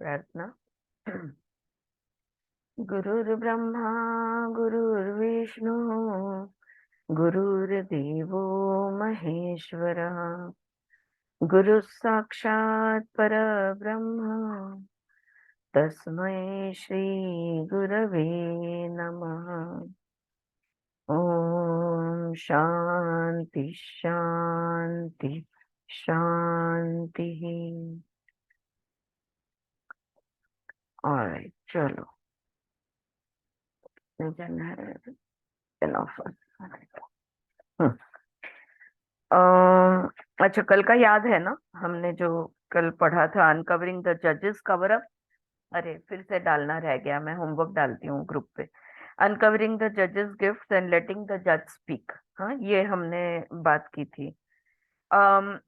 प्रार्थना। गुरुर्ब्रह्मा गुरुर्विष्णु गुरुर्देवो महेश्वरः गुरुः साक्षात् परब्रह्म तस्मै श्री गुरवे नमः। ओम शांति शांति शांति। ऑलराइट, चलो enough। अच्छा, कल का याद है ना? हमने जो कल पढ़ा था, अनकवरिंग द जजेस कवर अप। अरे, फिर से डालना रह गया, मैं होमवर्क डालती हूँ ग्रुप पे। अनकवरिंग द जजेस गिफ्ट्स एंड लेटिंग द जज स्पीक। हाँ, ये हमने बात की थी।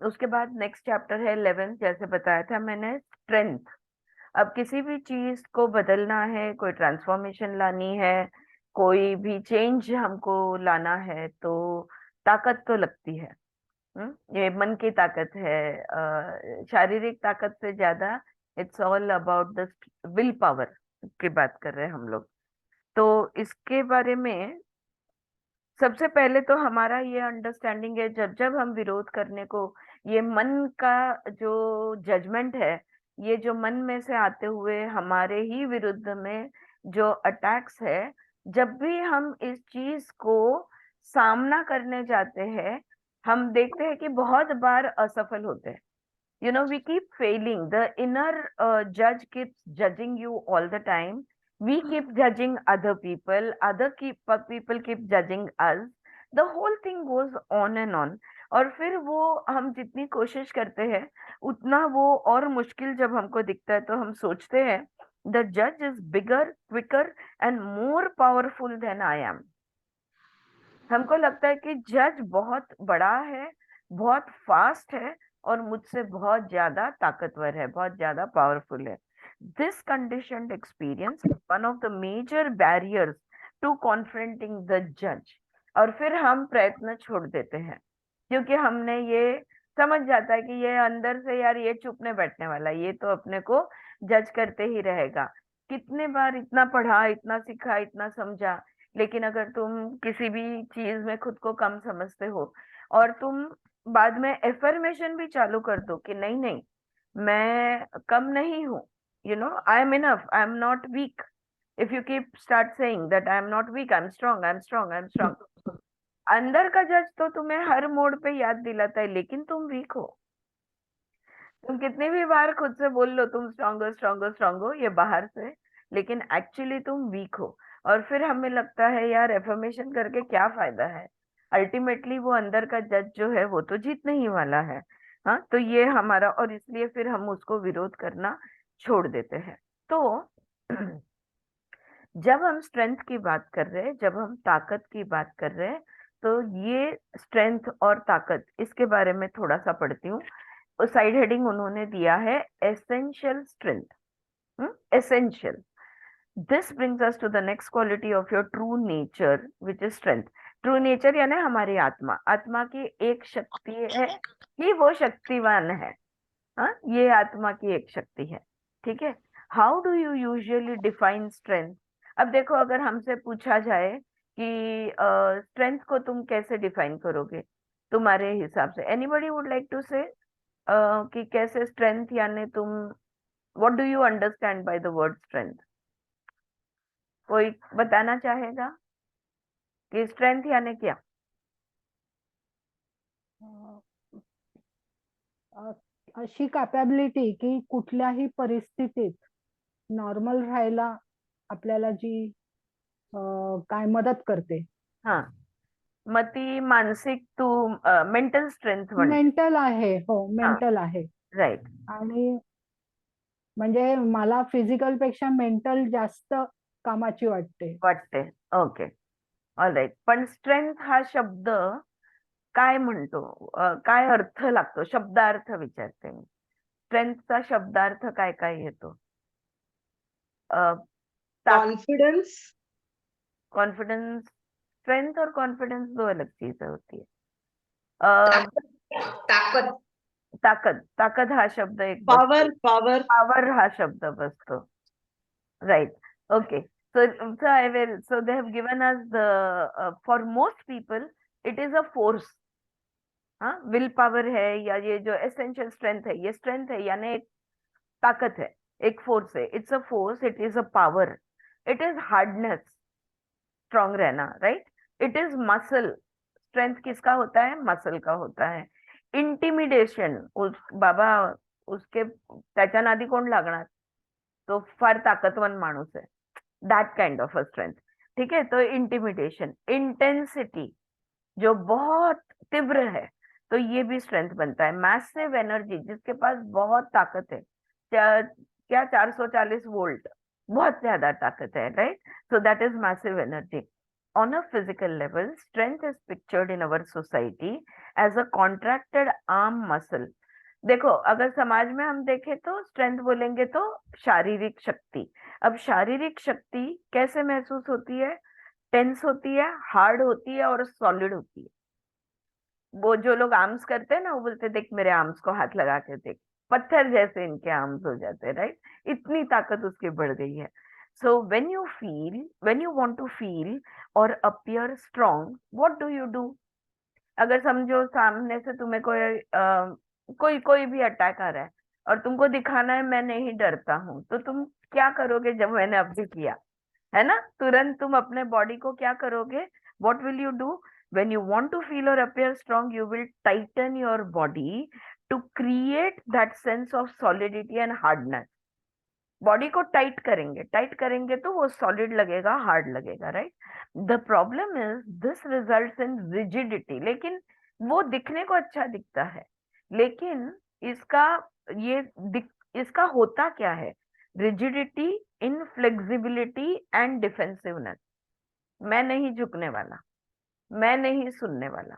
उसके बाद नेक्स्ट चैप्टर है 11, जैसे बताया था मैंने, स्ट्रेंथ। अब किसी भी चीज को बदलना है, कोई ट्रांसफॉर्मेशन लानी है, कोई भी चेंज हमको लाना है, तो ताकत तो लगती है। ये मन की ताकत है। शारीरिक ताकत से ज्यादा it's all about the will power की बात कर रहे हैं हम लोग। तो इसके बारे में सबसे पहले तो हमारा ये अंडरस्टैंडिंग है, जब जब हम विरोध करने को, ये मन का जो जजमेंट है, ये जो मन में से आते हुए हमारे ही विरुद्ध में जो अटैक्स है, जब भी हम इस चीज को सामना करने जाते हैं, हम देखते हैं कि बहुत बार असफल होते हैं। we keep failing. The inner judge keeps judging you all the time. We keep judging other people. People keep judging us. The whole thing goes on and on. और फिर वो हम जितनी कोशिश करते हैं, उतना वो और मुश्किल जब हमको दिखता है, तो हम सोचते हैं द जज is bigger, quicker and more powerful than I am. हमको लगता है कि जज बहुत बड़ा है, बहुत फास्ट है, और मुझसे बहुत ज्यादा ताकतवर है, बहुत ज्यादा पावरफुल है। This conditioned experience is one of the major barriers to confronting the जज। और फिर हम प्रयत्न छोड़ देते हैं, क्योंकि हमने ये समझ जाता है कि ये अंदर से, यार ये चुप नहीं बैठने वाला, ये तो अपने को जज करते ही रहेगा। कितने बार इतना पढ़ा, इतना सीखा, इतना समझा, लेकिन अगर तुम किसी भी चीज में खुद को कम समझते हो, और तुम बाद में एफर्मेशन भी चालू कर दो कि नहीं नहीं, मैं कम नहीं हूँ, I am enough, I am not weak. If you keep start saying that I am not weak, I am strong, I am strong, I am strong, अंदर का जज तो तुम्हें हर मोड़ पे याद दिलाता है, लेकिन तुम वीक हो। तुम कितनी भी बार खुद से बोल लो तुम स्ट्रांग हो, स्ट्रांग हो, स्ट्रांग हो, ये बाहर से, लेकिन एक्चुअली तुम वीक हो। और फिर हमें लगता है यार एफर्मेशन करके क्या फायदा है, अल्टीमेटली वो अंदर का जज जो है वो तो जीतने ही वाला है। हाँ, तो ये हमारा, और इसलिए फिर हम उसको विरोध करना छोड़ देते हैं। तो जब हम स्ट्रेंथ की बात कर रहे हैं, जब हम ताकत की बात कर रहे हैं, तो ये स्ट्रेंथ और ताकत, इसके बारे में थोड़ा सा पढ़ती हूँ। साइड हेडिंग उन्होंने दिया है essential strength. Essential. This brings us to the next quality of your true nature which is strength. True nature यानी हमारी आत्मा, आत्मा की एक शक्ति है कि वो शक्तिवान है। हाँ, ये आत्मा की एक शक्ति है। ठीक है। How do you usually define strength? अब देखो, अगर हमसे पूछा जाए कि स्ट्रेंथ को तुम कैसे डिफाइन करोगे तुम्हारे हिसाब से, एनीबडी वुड लाइक टू से कि कैसे स्ट्रेंथ, यानी तुम, what do you understand by the word strength? कोई बताना चाहेगा कि स्ट्रेंथ यानी क्या? अ, अशी कॅपॅबिलिटी की कुठल्याही परिस्थितीत नॉर्मल राहायला आपल्याला जी काय मदत करते. हाँ, मग ती मानसिक, तू मेंटल स्ट्रेंथ म्हणते? मेंटल आहे, हो हाँ, मेंटल आहे. राईट, आणि म्हणजे मला फिजिकल पेक्षा मेंटल जास्त कामाची वाटते. वाटते। ओके, ऑल राईट, पण स्ट्रेंथ हा शब्द काय म्हणतो? काय अर्थ लागतो? शब्दार्थ विचारते मी। स्ट्रेंथचा शब्दार्थ काय काय येतो? ताकत, कॉन्फिडेंस। कॉन्फिडेंस। स्ट्रेंथ और कॉन्फिडेंस दो अलग चीजें होती है। ताकद। ताकद। ताकद हा शब्द एक पॉवर बसतो, पॉवर पॉवर हा शब्द बसतो. Right. Okay. So I will. So they have given us the for most people it is a force. हाँ, विल पावर है या ये जो एसेंशियल स्ट्रेंथ है, ये स्ट्रेंथ है यानी एक ताकत है, एक फोर्स है. It's a force, it is a power, it is hardness, strong रहना. Right. It is muscle. Strength किसका होता है? मसल का होता है. इंटिमिडेशन, उस बाबा उसके त्याच्या नादी कोण लागणार? तो फार ताकदवान माणूस आहे. That kind of a strength. ठीक है. तो इंटिमिडेशन, इंटेंसिटी जो बहुत तीव्र है, तो ये भी स्ट्रेंथ बनता है. मैसिव एनर्जी, जिसके पास बहुत ताकत है, क्या 440 वोल्ट, बहुत ज्यादा ताकत है. Right. So that is massive energy. On a physical level, strength is pictured in our society as a contracted arm muscle. देखो, अगर समाज में हम देखें तो स्ट्रेंथ बोलेंगे तो शारीरिक शक्ति. अब शारीरिक शक्ति कैसे महसूस होती है? टेंस होती है, हार्ड होती है और सॉलिड होती है. वो जो लोग आर्म्स करते हैं ना, वो बोलते हैं, देख मेरे आर्म्स को हाथ लगा के देख, पत्थर जैसे इनके आर्म्स हो जाते हैं. राइट. इतनी ताकत उसकी बढ़ गई है. So when you want to feel और appear strong, what do you do? अगर समझो सामने से तुम्हें कोई भी अटैक आ रहा है और तुमको दिखाना है मैं नहीं डरता हूं, तो तुम क्या करोगे? जब मैंने अभी किया है ना, तुरंत तुम अपने बॉडी को क्या करोगे? What will you do? When you want to feel और appear strong, you will tighten your body to create that sense of solidity and hardness. Body को टाइट करेंगे तो वो सॉलिड लगेगा, हार्ड लगेगा. Right. The problem is this results in rigidity. लेकिन वो दिखने को अच्छा दिखता है, लेकिन इसका ये इसका होता क्या है? Rigidity, inflexibility and defensiveness. मैं नहीं झुकने वाला, मैं नहीं सुनने वाला.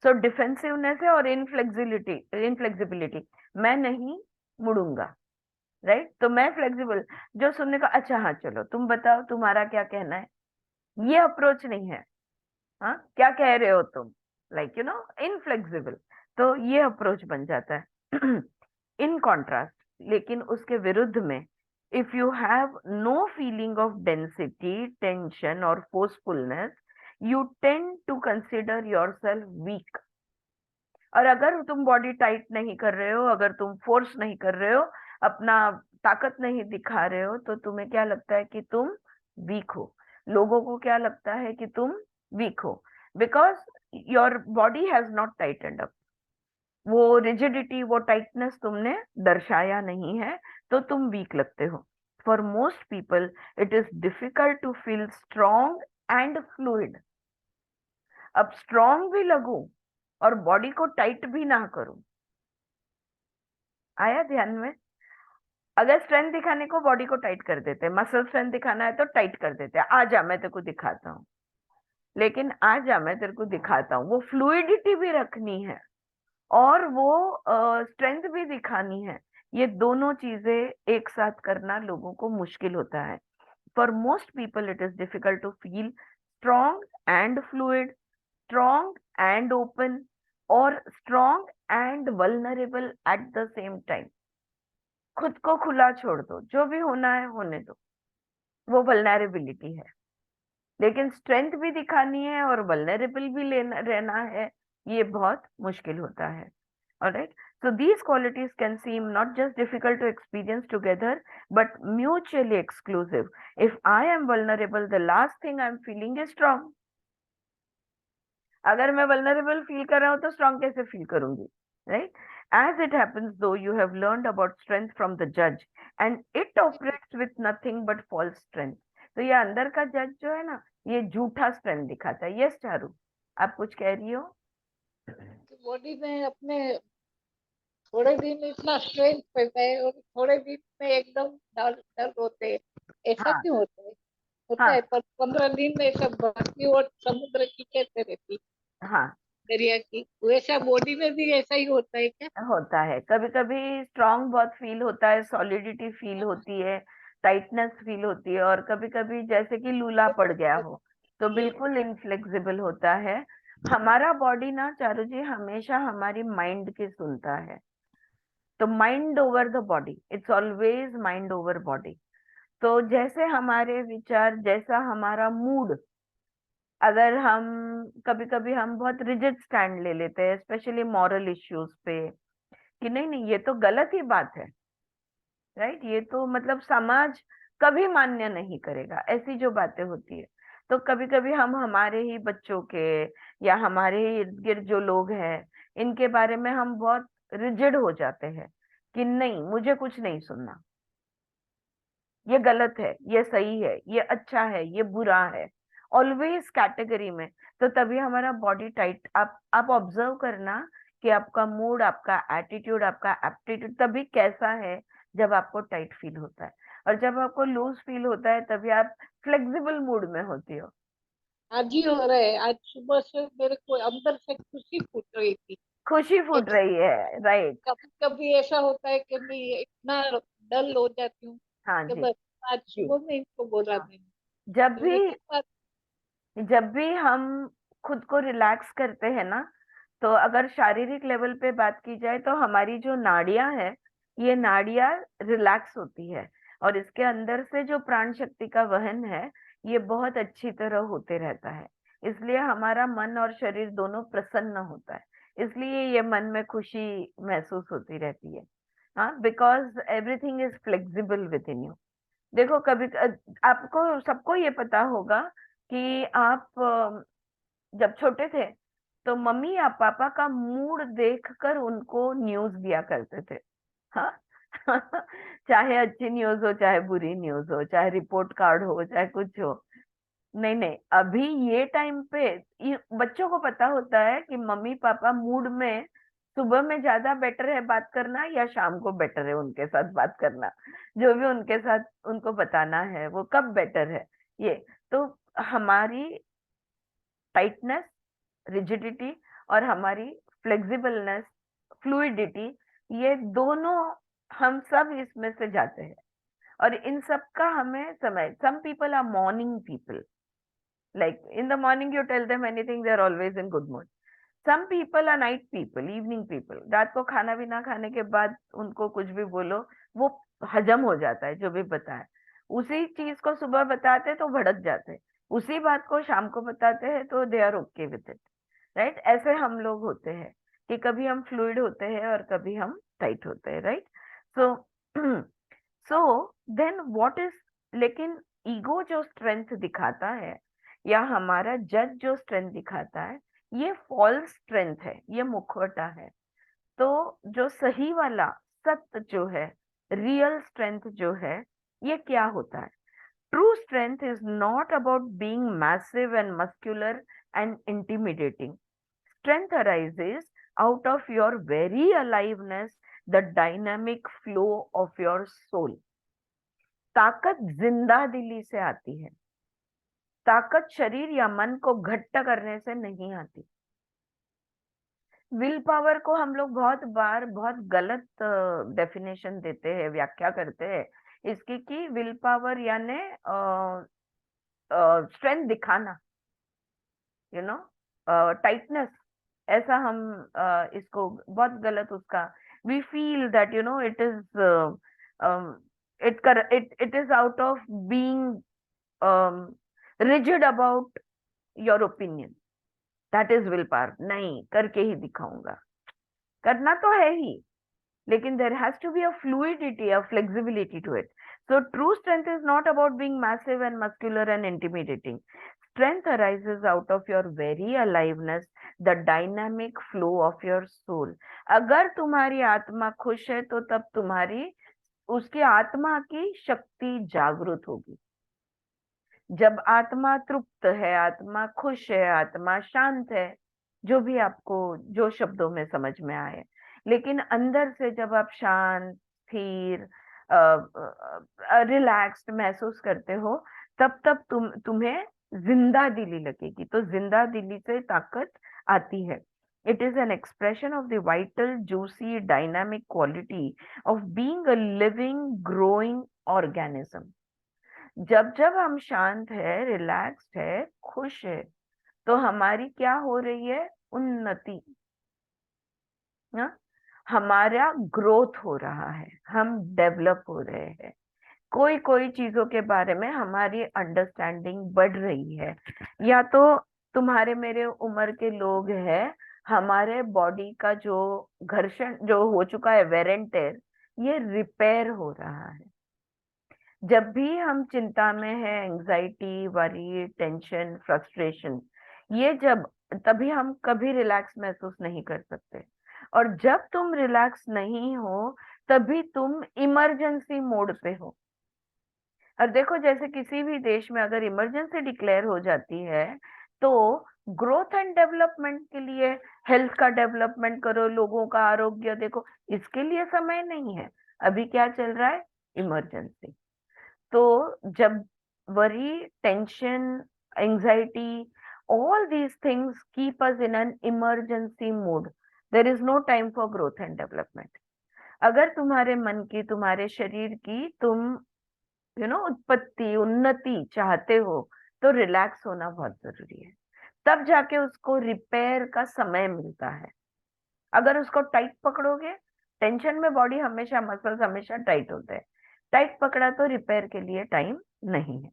सो डिफेंसिवनेस है और इनफ्लेक्सिबिलिटी, मैं नहीं मुड़ूंगा. राइट. तो मैं फ्लेक्सिबल, जो सुनने का, अच्छा हाँ चलो तुम बताओ तुम्हारा क्या कहना है, ये अप्रोच नहीं है. हाँ, क्या कह रहे हो तुम? Like inflexible. तो ये अप्रोच बन जाता है. इन कॉन्ट्रास्ट, लेकिन उसके विरुद्ध में, if you have no feeling of density, tension और forcefulness, you tend to consider yourself weak. और अगर तुम बॉडी टाइट नहीं कर रहे हो, अगर तुम फोर्स नहीं कर रहे हो, अपना ताकत नहीं दिखा रहे हो, तो तुम्हें क्या लगता है कि तुम वीक हो. लोगों को क्या लगता है कि तुम वीक हो, because your body has not tightened up. वो रिजिडिटी, वो टाइटनेस तुमने दर्शाया नहीं है, तो तुम वीक लगते हो. For most people it is difficult to feel strong and fluid. अब स्ट्रॉन्ग भी लगूं और बॉडी को टाइट भी ना करूं. आया ध्यान में? अगर स्ट्रेंथ दिखाने को बॉडी को टाइट कर देते, मसल स्ट्रेंथ दिखाना है तो टाइट कर देते, आ जा मैं तेरे को दिखाता हूँ. लेकिन आ जा मैं तेरे को दिखाता हूँ, वो फ्लूइडिटी भी रखनी है और वो स्ट्रेंथ भी दिखानी है. ये दोनों चीजें एक साथ करना लोगों को मुश्किल होता है. For most people it is difficult to feel strong and fluid, strong and open, और strong and vulnerable at the same time. खुद को खुला छोड़ दो, जो भी होना है होने दो, वो वल्नरेबिलिटी है. लेकिन स्ट्रेंथ भी दिखानी है और वल्नरेबल भी लेना रहना है, ये बहुत मुश्किल होता है. Alright. So these qualities can seem not just difficult to experience together, but mutually exclusive. If I am vulnerable, the last thing I'm feeling is strong. अगर मैं vulnerable feel कर रहा हूँ तो strong कैसे feel करूंगी? Right? As it happens, though, you have learned about strength from the judge, and it operates with nothing but false strength. तो ये अंदर का जज जो है ना, ये झूठा स्ट्रेंथ दिखाता है. यस चारू, आप कुछ कह रही हो? बॉडी में अपने थोड़े दिन इतना स्ट्रेंथ रहता है और थोड़े दिन में एकदम डल डल होते हैं. ऐसा हाँ. क्यों होता है? होता हाँ. है, पर 15 दिन में सब बाकी और समुद्र की कैसे रहती, हाँ, दरिया की, वैसा बॉडी में भी ऐसा ही होता है क्या? होता है. कभी कभी स्ट्रांग बहुत फील होता है, सॉलिडिटी फील होती है, टाइटनेस फील होती है, और कभी कभी जैसे कि लूला पड़ गया हो तो बिल्कुल इनफ्लेक्सिबल होता है. हमारा बॉडी ना चारू जी हमेशा हमारी माइंड की सुनता है. तो mind over the body, it's always mind over body. तो जैसे हमारे विचार, जैसा हमारा मूड, अगर हम कभी कभी हम बहुत रिजिड स्टैंड ले लेते हैं स्पेशली मॉरल इश्यूज पे, कि नहीं नहीं ये तो गलत ही बात है, राइट, ये तो मतलब समाज कभी मान्य नहीं करेगा, ऐसी जो बातें होती है। तो कभी कभी हम हमारे ही बच्चों के या हमारे ही इर्द गिर्द जो लोग हैं इनके बारे में हम बहुत रिजिड हो जाते हैं कि नहीं मुझे कुछ नहीं सुनना, ये गलत है, ये सही है, ये अच्छा है, ये बुरा है, ऑलवेज कैटेगरी में। तो तभी हमारा बॉडी टाइट, आप ऑब्जर्व करना कि आपका मूड, आपका एटीट्यूड, आपका एप्टीट्यूड तभी कैसा है जब आपको टाइट फील होता है, और जब आपको लूज फील होता है तभी आप फ्लेक्सिबल मूड में होती हो। आज ही हो रहा है, आज सुबह से मेरे को अंदर से खुशी फूट रही थी। खुशी फूट रही है, राइट। कभी कभी ऐसा होता है कि मैं इतना डल हो जाती हूँ हाँ कि जी। बस आज जी। सुबह में इनको बोला हाँ। मैंने। जब मैंने भी कहा, जब भी हम खुद को रिलैक्स करते हैं ना, तो अगर शारीरिक लेवल पे बात की जाए तो हमारी जो नाड़ियां है, ये नाड़ियां रिलैक्स होती है, और इसके अंदर से जो प्राण शक्ति का वहन है ये बहुत अच्छी तरह होते रहता है। इसलिए हमारा मन और शरीर दोनों प्रसन्न होता है, इसलिए ये मन में खुशी महसूस होती रहती है। हाँ, because everything is flexible with in you. देखो कभी आपको सबको ये पता होगा कि आप जब छोटे थे तो मम्मी या पापा का मूड देखकर उनको न्यूज दिया करते थे। हाँ। चाहे अच्छी न्यूज हो, चाहे बुरी न्यूज हो, चाहे रिपोर्ट कार्ड हो, चाहे कुछ हो। नहीं नहीं, अभी ये टाइम पे बच्चों को पता होता है कि मम्मी पापा मूड में सुबह में ज्यादा बेटर है बात करना या शाम को बेटर है उनके साथ बात करना, जो भी उनके साथ उनको बताना है वो कब बेटर है। ये तो हमारी टाइटनेस, रिजिडिटी, और हमारी फ्लेक्सिबलनेस, फ्लूइडिटी, ये दोनों हम सब इसमें से जाते हैं। और इन सब का हमें समय, some people are morning people, like in the morning you tell them anything they are always in good mood. Some people are night people, evening people, रात को खाना भी ना खाने के बाद उनको कुछ भी बोलो वो हजम हो जाता है, जो भी बताए उसी चीज को सुबह बताते तो भड़क जाते हैं, उसी बात को शाम को बताते हैं तो they are okay with it, right. ऐसे हम लोग होते हैं कि कभी हम फ्लूइड होते हैं और कभी हम टाइट होते हैं, right. So so then what is, लेकिन ईगो जो स्ट्रेंथ दिखाता है या हमारा जज जो स्ट्रेंथ दिखाता है ये फॉल्स स्ट्रेंथ है, ये मुखवटा है। तो जो सही वाला सत्य जो है, रियल स्ट्रेंथ जो है, ये क्या होता है? True strength is not about being massive and muscular and intimidating. Strength arises out of your very aliveness, the dynamic flow of your soul. ताकत जिंदा दिली से आती है, ताकत शरीर या मन को घट्ट करने से नहीं आती। विल पावर को हम लोग बहुत बार बहुत गलत डेफिनेशन देते हैं, व्याख्या करते हैं इसकी, कि विल पावर यानी स्ट्रेंथ दिखाना, यू नो, टाइटनेस, ऐसा हम इसको बहुत गलत उसका, we feel that you know it is it is out of being rigid about your opinion, that is will power. नहीं, करके ही दिखाऊंगा, करना तो है ही, लेकिन there has to be a fluidity, a flexibility to it. So true strength is not about being massive and muscular and intimidating. Strength arises out of your very aliveness, the dynamic flow of your soul. अगर तुम्हारी आत्मा खुश है तो तब तुम्हारी उसकी आत्मा की शक्ति जागृत होगी। जब आत्मा तृप्त है, आत्मा खुश है, आत्मा शांत है, जो भी आपको जो शब्दों में समझ में आए, लेकिन अंदर से जब आप शांत, स्थिर, रिलैक्स्ड महसूस करते हो, तब तुम्हें जिंदा दिली लगेगी। तो जिंदा दिली से ताकत आती है। It is an expression of the vital, juicy, dynamic quality of being a living, growing organism. जब जब हम शांत है, रिलैक्स्ड है, खुश है, तो हमारी क्या हो रही है? उन्नति। हाँ? हमारा ग्रोथ हो रहा है, हम डेवलप हो रहे हैं, कोई कोई चीजों के बारे में हमारी अंडरस्टैंडिंग बढ़ रही है, या तो तुम्हारे मेरे उम्र के लोग हैं, हमारे बॉडी का जो घर्षण जो हो चुका है, वेर एंड टेयर, ये रिपेयर हो रहा है। जब भी हम चिंता में है, एंजाइटी, वरी, टेंशन, फ्रस्ट्रेशन, ये जब तभी हम कभी रिलैक्स महसूस नहीं कर सकते। और जब तुम रिलैक्स नहीं हो, तभी तुम इमरजेंसी मोड पे हो। और देखो, जैसे किसी भी देश में अगर इमरजेंसी डिक्लेयर हो जाती है, तो ग्रोथ एंड डेवलपमेंट के लिए, हेल्थ का डेवलपमेंट करो, लोगों का आरोग्य देखो, इसके लिए समय नहीं है। अभी क्या चल रहा है? इमरजेंसी। तो जब worry, tension, anxiety, all these things keep us in an emergency mode. There is no time for growth and development. अगर तुम्हारे मन की, तुम्हारे शरीर की तुम उत्पत्ति, उन्नति चाहते हो, तो रिलैक्स होना बहुत जरूरी है। तब जाके उसको रिपेयर का समय मिलता है। अगर उसको टाइट पकड़ोगे, टेंशन में बॉडी हमेशा, मसल्स हमेशा टाइट होते हैं, टाइट पकड़ा तो रिपेयर के लिए टाइम नहीं है।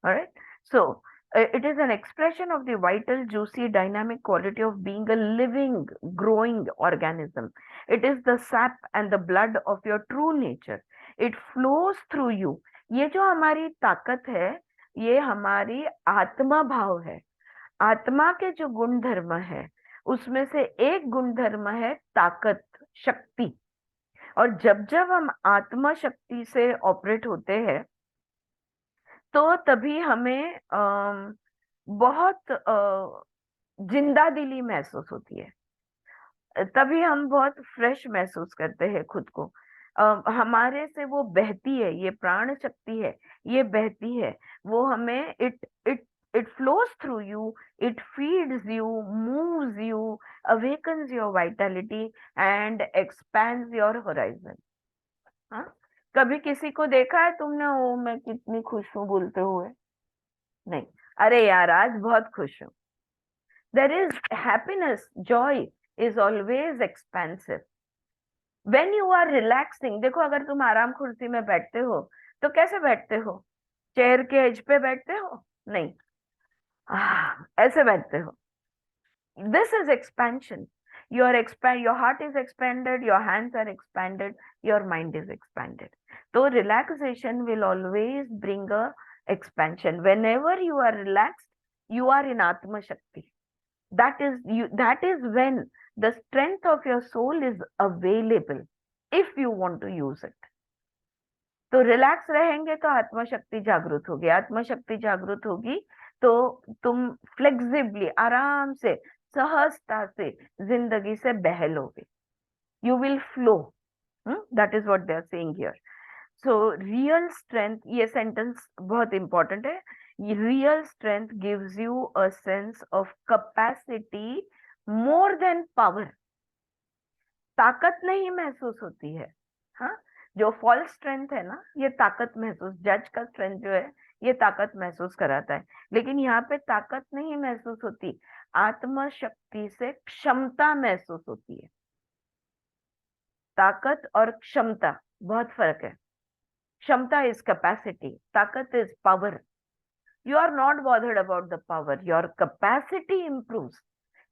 Alright, so it is an expression of the vital, juicy, dynamic quality of being a living, growing organism. It is the sap and the blood of your true nature. It flows through you. ये जो हमारी ताकत है, ये हमारी आत्मा भाव है। आत्मा के जो गुण धर्म है, उसमें से एक गुण धर्म है ताकत, शक्ति। और जब जब हम आत्मा शक्ति से ऑपरेट होते हैं, तो तभी हमें बहुत जिंदा दिली महसूस होती है, तभी हम बहुत फ्रेश महसूस करते हैं खुद को। हमारे से वो बहती है, ये प्राण शक्ति है, ये बहती है, वो हमें it it it flows through you, it feeds you, moves you, awakens your Vitality and expands your horizon. हाँ, कभी किसी को देखा है तुमने, ओ मैं कितनी खुश हूँ बोलते हुए? नहीं, अरे यार आज बहुत खुश हूँ। There is happiness, joy is always expansive. When you are relaxing, देखो अगर तुम आराम कुर्सी में बैठते हो, तो कैसे बैठते हो? चेयर के एज पे बैठते हो? नहीं, ऐसे बैठते हो। This is expansion. Your heart is expanded, your hands are expanded, your mind is expanded. So relaxation will always bring a expansion. Whenever you are relaxed, you are in Atma Shakti. That is when the strength of your soul is available, if you want to use it. तो relax रहेंगे तो आत्मा शक्ति जागृत होगी, आत्मा शक्ति जागृत होगी तो तुम फ्लेक्सिबली, आराम से, सहजता से जिंदगी से बहलोगे। You will flow. That is what they are saying here. So real strength, ये सेंटेंस बहुत इंपॉर्टेंट है। Real strength gives you a sense of capacity more than power. ताकत नहीं महसूस होती है। हाँ, जो फॉल्स स्ट्रेंथ है ना, ये ताकत महसूस, जज का स्ट्रेंथ जो है, ये ताकत महसूस कराता है, लेकिन यहाँ पे ताकत नहीं महसूस होती, आत्मा शक्ति से क्षमता महसूस होती है। ताकत और क्षमता बहुत फर्क है। क्षमता इज कैपेसिटी, ताकत is power. You are not bothered about the power. Your capacity improves.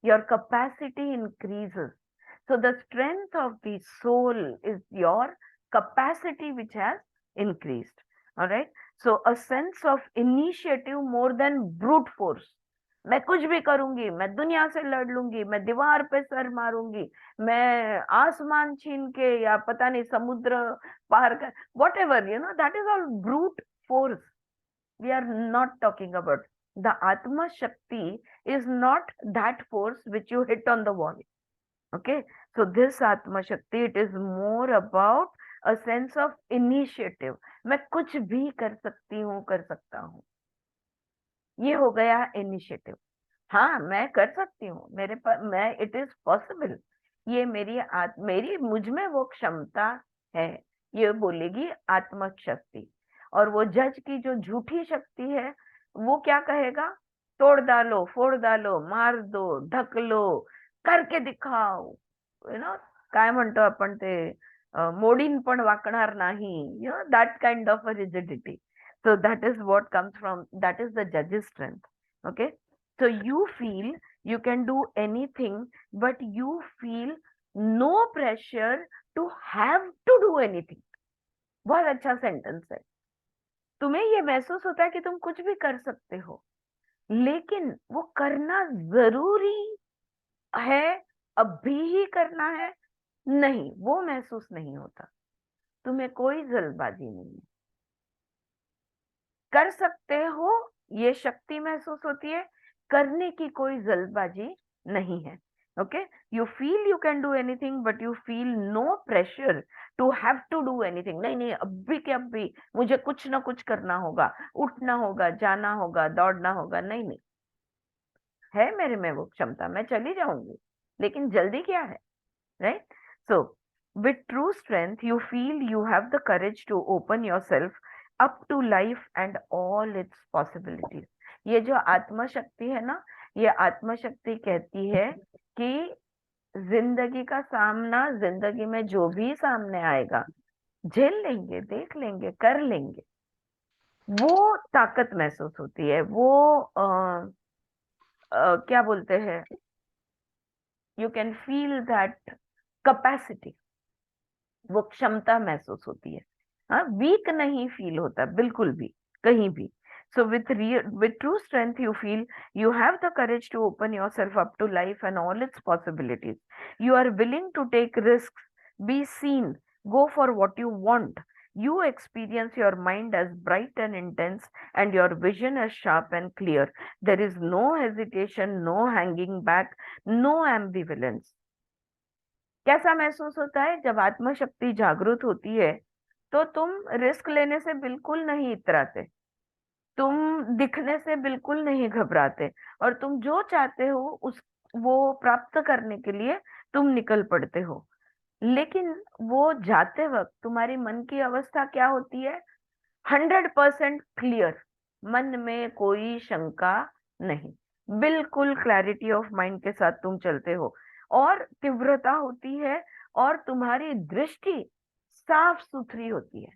Your capacity increases. So the strength of the soul is your capacity which has increased. All right. So a sense of initiative more than brute force. मैं कुछ भी करूंगी, मैं दुनिया से लड़ लूंगी, मैं दीवार पे सर मारूंगी, मैं आसमान छीन के या पता नहीं समुद्र पार कर, whatever, that is all brute force. We are not talking about. The Atma Shakti is not that force which you hit on the wall. Okay, so this Atma Shakti, it is more about a sense of initiative. मैं कुछ भी कर सकती हूँ, कर सकता हूँ, ये हो गया इनिशिएटिव। हाँ, मैं कर सकती हूँ, मेरे पास, मैं, इट इज पॉसिबल, ये मेरी मुझ में वो क्षमता है, ये बोलेगी आत्म शक्ति। और वो जज की जो झूठी शक्ति है, वो क्या कहेगा? तोड़ डालो, फोड़ डालो, मार दो, ढक लो, करके दिखाओ, काय म्हणतो आपण ते मोडीन पण वाकणार नाही, that kind of a rigidity. So that is what comes from, that is the judge's strength. Okay, so you feel you can do anything, but you feel no pressure to have to do anything. बहुत अच्छा sentence है. तुम्हें ये महसूस होता है कि तुम कुछ भी कर सकते हो, लेकिन वो करना जरूरी है, अभी ही करना है, नहीं, वो महसूस नहीं होता. तुम्हें कोई जल्दबाजी नहीं है, कर सकते हो, ये शक्ति महसूस होती है, करने की कोई जल्दबाजी नहीं है. Okay, you feel you can do anything, but you feel no pressure to have to do anything. नहीं नहीं, अभी के अभी मुझे कुछ ना कुछ करना होगा, उठना होगा, जाना होगा, दौड़ना होगा. नहीं नहीं, है मेरे में वो क्षमता, मैं चली जाऊंगी, लेकिन जल्दी क्या है, right? So with true strength you feel you have the courage to open yourself up to life and all its possibilities. ये जो आत्मा शक्ति है ना, ये आत्मा शक्ति कहती है कि जिंदगी का सामना, जिंदगी में जो भी सामने आएगा, झेल लेंगे, देख लेंगे, कर लेंगे. वो ताकत महसूस होती है, वो क्या बोलते हैं, you can feel that capacity, वो क्षमता महसूस होती है. हाँ, वीक नहीं फील होता बिल्कुल भी, कहीं भी. सो with true strength you feel you have the courage to open yourself up to life and all its possibilities. You are willing to take risks, be seen, go for what you want. You experience your mind as bright and intense and your vision as sharp and clear. There is no hesitation, no hanging back, no ambivalence. कैसा महसूस होता है जब आत्मशक्ति जागृत होती है? तो तुम रिस्क लेने से बिल्कुल नहीं इतराते, तुम दिखने से बिल्कुल नहीं घबराते, और तुम जो चाहते हो उस वो प्राप्त करने के लिए तुम निकल पड़ते हो. लेकिन वो जाते वक्त तुम्हारी मन की अवस्था क्या होती है? 100% क्लियर, मन में कोई शंका नहीं, बिल्कुल क्लैरिटी ऑफ माइंड के साथ तुम चलते हो, और तीव्रता होती है, और तुम्हारी दृष्टि साफ सुथरी होती है.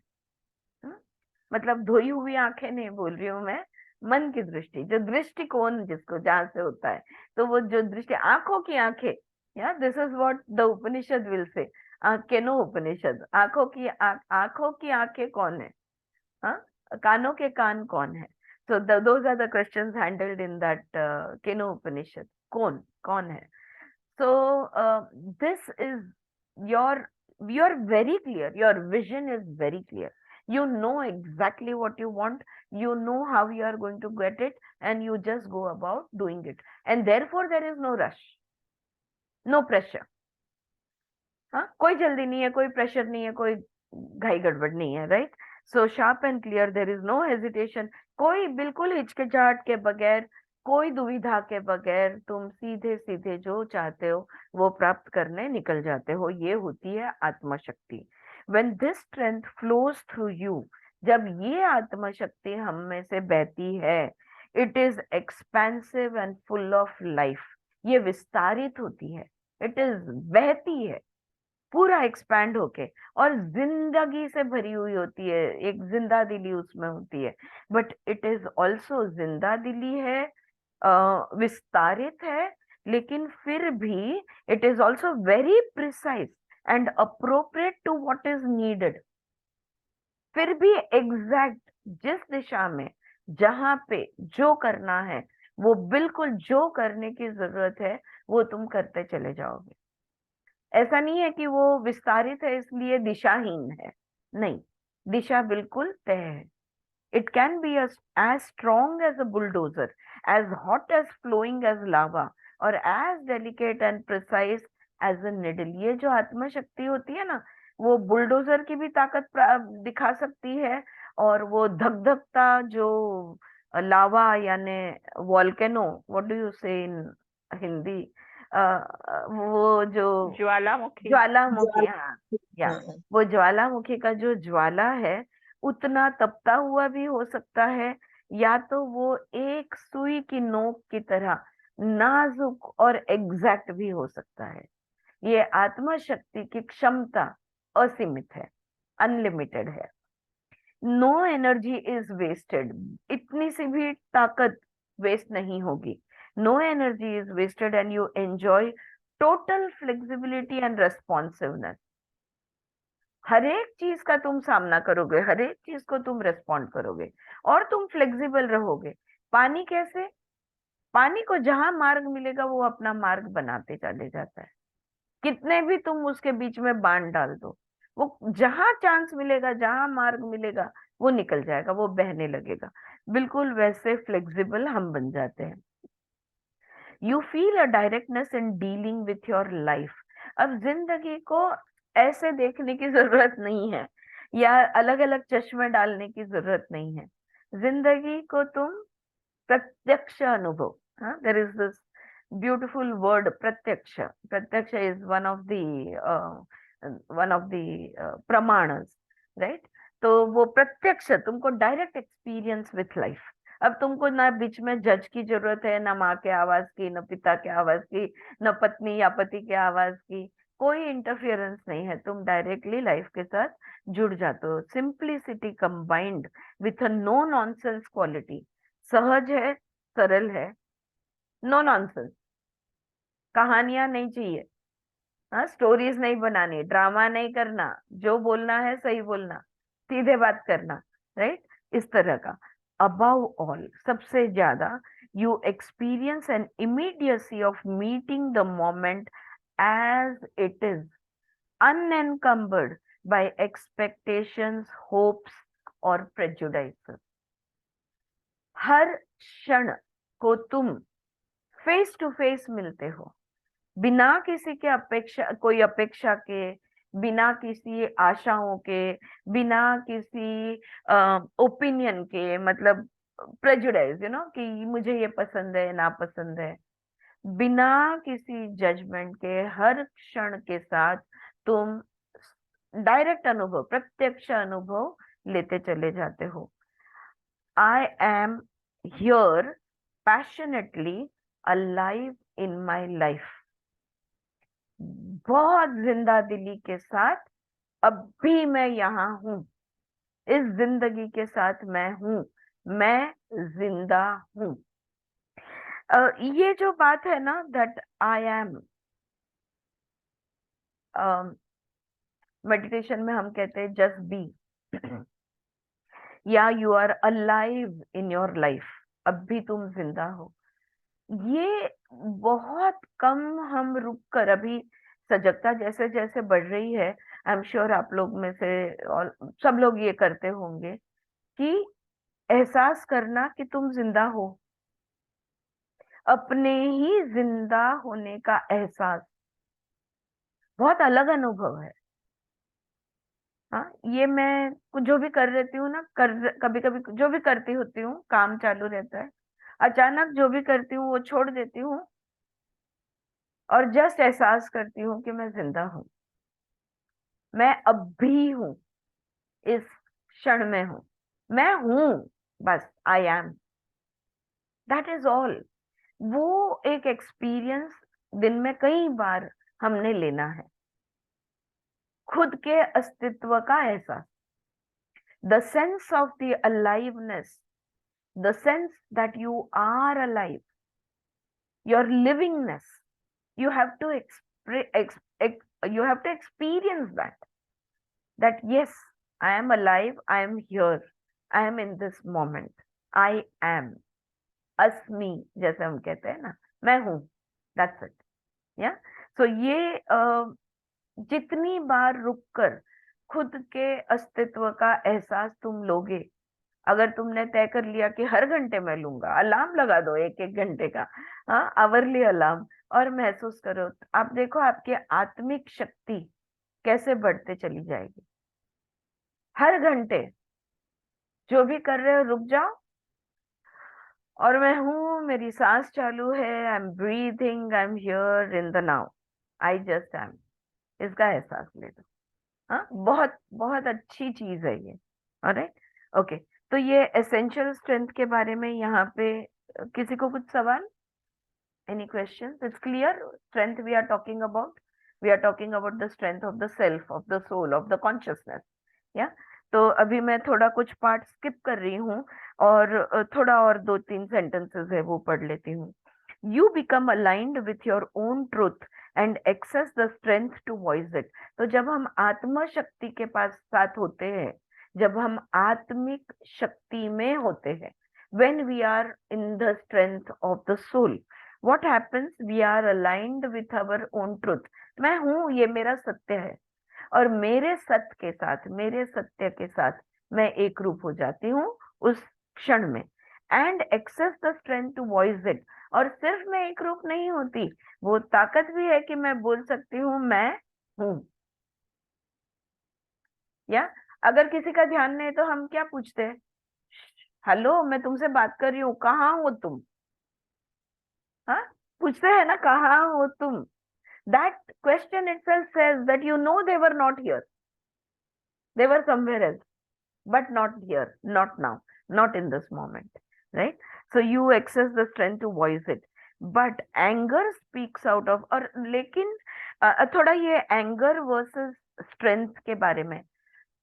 मतलब धोई हुई आंखें नहीं बोल रही हूं मैं, मन की दृष्टि, जो दृष्टिकोण जिसको जहां से होता है, तो वो जो दृष्टि, आंखों की आंखें, या this is what the Upanishad will say, केनो उपनिषद. आंखों की आंखें कौन है? हाँ, कानों के कान कौन है? So those are the questions handled in that Keno Upanishad. कौन कौन है? So this is you're very clear. Your vision is very clear. You know exactly what you want. You know how you are going to get it, and you just go about doing it. And therefore there is no rush, no pressure. हाँ, कोई जल्दी नहीं है, कोई pressure नहीं है, कोई घाई गड़बड़ नहीं है, right? So sharp and clear, there is no hesitation. कोई बिल्कुल हिचकिचाहट के बगैर, कोई दुविधा के बगैर तुम सीधे सीधे जो चाहते हो वो प्राप्त करने निकल जाते हो. ये होती है आत्मशक्ति. When this strength flows through you, जब ये आत्मशक्ति हम में से बहती है, it is expensive and full of life. ये विस्तारित होती है, इट इज बहती है पूरा एक्सपैंड होके, और जिंदगी से भरी हुई होती है, एक जिंदा दिली उसमें होती है. बट इट इज ऑल्सो जिंदा दिली है, विस्तारित है, लेकिन फिर भी it is also very precise and appropriate to what is needed. फिर भी एग्जैक्ट जिस दिशा में, जहां पे जो करना है, वो बिल्कुल जो करने की जरूरत है वो तुम करते चले जाओगे. ऐसा नहीं है कि वो विस्तारित है इसलिए दिशाहीन है, नहीं, दिशा बिल्कुल तय है. It can be as strong as a bulldozer, as hot as flowing as lava, और as delicate and precise as a needle. ये जो आत्मशक्ति होती है ना, वो बुलडोजर की भी ताकत दिखा सकती है, और वो धकधकता जो लावा यानी वॉल्केनो, व्हाट डू यू से इन हिंदी, वो जो ज्वालामुखी. ज्वालामुखी, हाँ, या वो ज्वालामुखी का जो ज्वाला है, उतना तपता हुआ भी हो सकता है, या तो वो एक सुई की नोक की तरह नाजुक और एग्जैक्ट भी हो सकता है. ये आत्मा शक्ति की क्षमता असीमित है, अनलिमिटेड है। नो एनर्जी इज वेस्टेड, इतनी सी भी ताकत वेस्ट नहीं होगी। No energy is wasted and you enjoy total flexibility and responsiveness. हर एक चीज का तुम सामना करोगे, हर एक चीज को तुम रेस्पॉन्ड करोगे और तुम फ्लेक्सिबल रहोगे। पानी कैसे? पानी को जहां मार्ग मिलेगा वो अपना मार्ग बनाते चले जाता है। कितने भी तुम उसके बीच में बांध डाल दो, वो जहां चांस मिलेगा, जहां मार्ग मिलेगा, वो निकल जाएगा, वो बहने लगेगा। बिल्कुल वैसे फ्लेक्सिबल हम बन जाते हैं। You feel a directness in dealing with your life. अब जिंदगी को ऐसे देखने की जरूरत नहीं है या अलग अलग चश्मे डालने की जरूरत नहीं है। जिंदगी को तुम प्रत्यक्ष अनुभव, हाँ, there is this beautiful word प्रत्यक्ष। प्रत्यक्ष इज वन ऑफ द प्रमाणस, राइट? तो वो प्रत्यक्ष तुमको डायरेक्ट एक्सपीरियंस विथ लाइफ। अब तुमको ना बीच में जज की जरूरत है, ना माँ के आवाज की, न पिता के आवाज की, न पत्नी या पति के आवाज की, कोई इंटरफियरेंस नहीं है। तुम डायरेक्टली लाइफ के साथ जुड़ जाते हो। Simplicity combined with a no nonsense quality. सहज है, सरल है, नो नॉनसेंस। कहानियां नहीं चाहिए, हाँ, स्टोरीज नहीं बनानी, ड्रामा नहीं करना, जो बोलना है सही बोलना, सीधे बात करना, राइट? इस तरह का। अबव ऑल, सबसे ज्यादा, you experience an immediacy of meeting the moment as it is, unencumbered by expectations, hopes और prejudices। हर क्षण को तुम फेस टू फेस मिलते हो, बिना किसी के अपेक्षा, कोई अपेक्षा के, बिना किसी आशाओं के, बिना किसी ओपिनियन के, मतलब प्रेजुडाइज, कि मुझे ये पसंद है ना पसंद है, बिना किसी जजमेंट के हर क्षण के साथ तुम डायरेक्ट अनुभव, प्रत्यक्ष अनुभव लेते चले जाते हो। आई am here passionately alive in my life. बहुत जिंदा दिली के साथ अब भी मैं यहाँ हूं, इस जिंदगी के साथ मैं हूं, मैं जिंदा हूं। ये जो बात है ना, दैट आई एम, मेडिटेशन में हम कहते हैं जस्ट बी, या you are alive in your life, अब भी तुम जिंदा हो। ये बहुत कम हम रुक कर, अभी सजगता जैसे जैसे बढ़ रही है, आई एम श्योर आप लोग में से और सब लोग ये करते होंगे कि एहसास करना कि तुम जिंदा हो, अपने ही जिंदा होने का एहसास बहुत अलग अनुभव है। हाँ, ये मैं जो भी कर रहती हूँ ना, कभी कभी जो भी करती होती हूँ, काम चालू रहता है, अचानक जो भी करती हूँ वो छोड़ देती हूँ और जस्ट एहसास करती हूँ कि मैं जिंदा हूँ, मैं अब भी हूँ, इस क्षण में हूँ, मैं हूँ, बस I am, that is all. वो एक एक्सपीरियंस दिन में कई बार हमने लेना है, खुद के अस्तित्व का एहसास, the sense of the aliveness, the sense that you are alive, your livingness. You have to you have to experience that yes, I am alive, I am here, I am in this moment, I am, अस्मि जैसे हम कहते हैं ना, मैं हूं, that's it, yeah। so ये जितनी बार रुककर खुद के अस्तित्व का एहसास तुम लोगे, अगर तुमने तय कर लिया कि हर घंटे मैं लूंगा, अलार्म लगा दो एक एक घंटे का, हाँ, आवरली अलार्म, और महसूस करो, आप देखो आपकी आत्मिक शक्ति कैसे बढ़ते चली जाएगी। हर घंटे जो भी कर रहे हो रुक जाओ, और मैं हूं, मेरी सांस चालू है, I am breathing, I am here in the now, I just am, इसका एहसास ले लो। हाँ, बहुत बहुत अच्छी चीज है ये। Alright, okay. तो ये एसेंशियल स्ट्रेंथ के बारे में यहाँ पे किसी को कुछ सवाल? Any question? It's clear, strength we are talking about, we are talking about the strength of the self, of the soul, of the consciousness. या तो अभी मैं थोड़ा कुछ पार्ट स्किप कर रही हूँ और थोड़ा और 2-3 सेंटेंसेस है वो पढ़ लेती हूँ। You become aligned with your own truth and access the strength to voice it. तो जब हम आत्म शक्ति के पास साथ होते हैं, जब हम आत्मिक शक्ति में होते हैं, when we are in the strength of the soul, what happens, we are aligned with our own truth। मैं हूं, ये मेरा सत्य है और मेरे सत्य के साथ, मेरे सत्य के साथ मैं एक रूप हो जाती हूँ उस क्षण में। And access the strength to voice it. और सिर्फ मैं एक रूप नहीं होती, वो ताकत भी है कि मैं बोल सकती हूँ मैं हूं। या अगर किसी का ध्यान नहीं तो हम क्या पूछते हैं, हेलो मैं तुमसे बात कर रही हूँ, कहाँ हो तुम? हाँ, पूछते हैं ना, कहाँ हो तुम? That question itself says that you know they were not here, they were somewhere else, but not here, not now, not in this moment, right? So you access the strength to voice it, but anger speaks out of। और लेकिन थोड़ा ये anger versus strength के बारे में,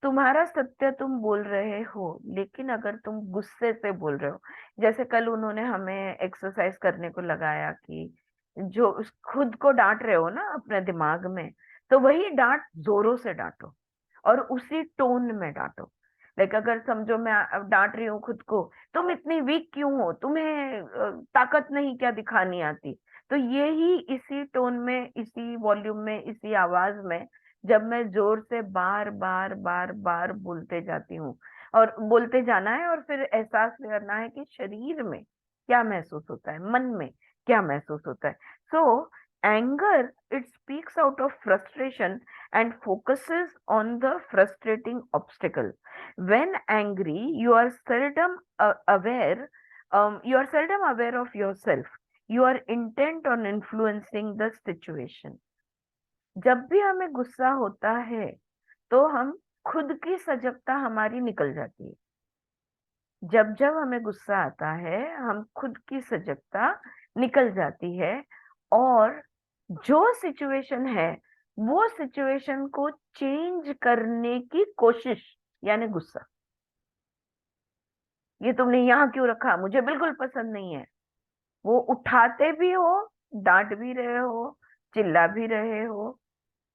तुम्हारा सत्य तुम बोल रहे हो, लेकिन अगर तुम गुस्से से बोल रहे हो, जैसे कल उन्होंने हमें एक्सरसाइज करने को लगाया कि जो खुद को डांट रहे हो ना अपने दिमाग में, तो वही डांट जोरों से डांटो और उसी टोन में डांटो। लाइक अगर समझो मैं डांट रही हूँ खुद को, तुम इतनी वीक क्यों हो, तुम्हें ताकत नहीं क्या दिखानी आती, तो ये ही इसी टोन में, इसी वॉल्यूम में, इसी आवाज में जब मैं जोर से बार बार बार बार बोलते जाती हूँ, और बोलते जाना है और फिर एहसास करना है कि शरीर में क्या महसूस होता है, मन में क्या महसूस होता है। सो anger, it speaks out of frustration and focuses on the frustrating obstacle। When angry, you are seldom aware, you are seldom aware of yourself, you are intent on influencing the situation। जब भी हमें गुस्सा होता है तो हम खुद की सजगता हमारी निकल जाती है। जब जब हमें गुस्सा आता है हम खुद की सजगता निकल जाती है, और जो सिचुएशन है वो सिचुएशन को चेंज करने की कोशिश, यानी गुस्सा, ये तुमने यहाँ क्यों रखा, मुझे बिल्कुल पसंद नहीं है, वो उठाते भी हो, डांट भी रहे हो, चिल्ला भी रहे हो।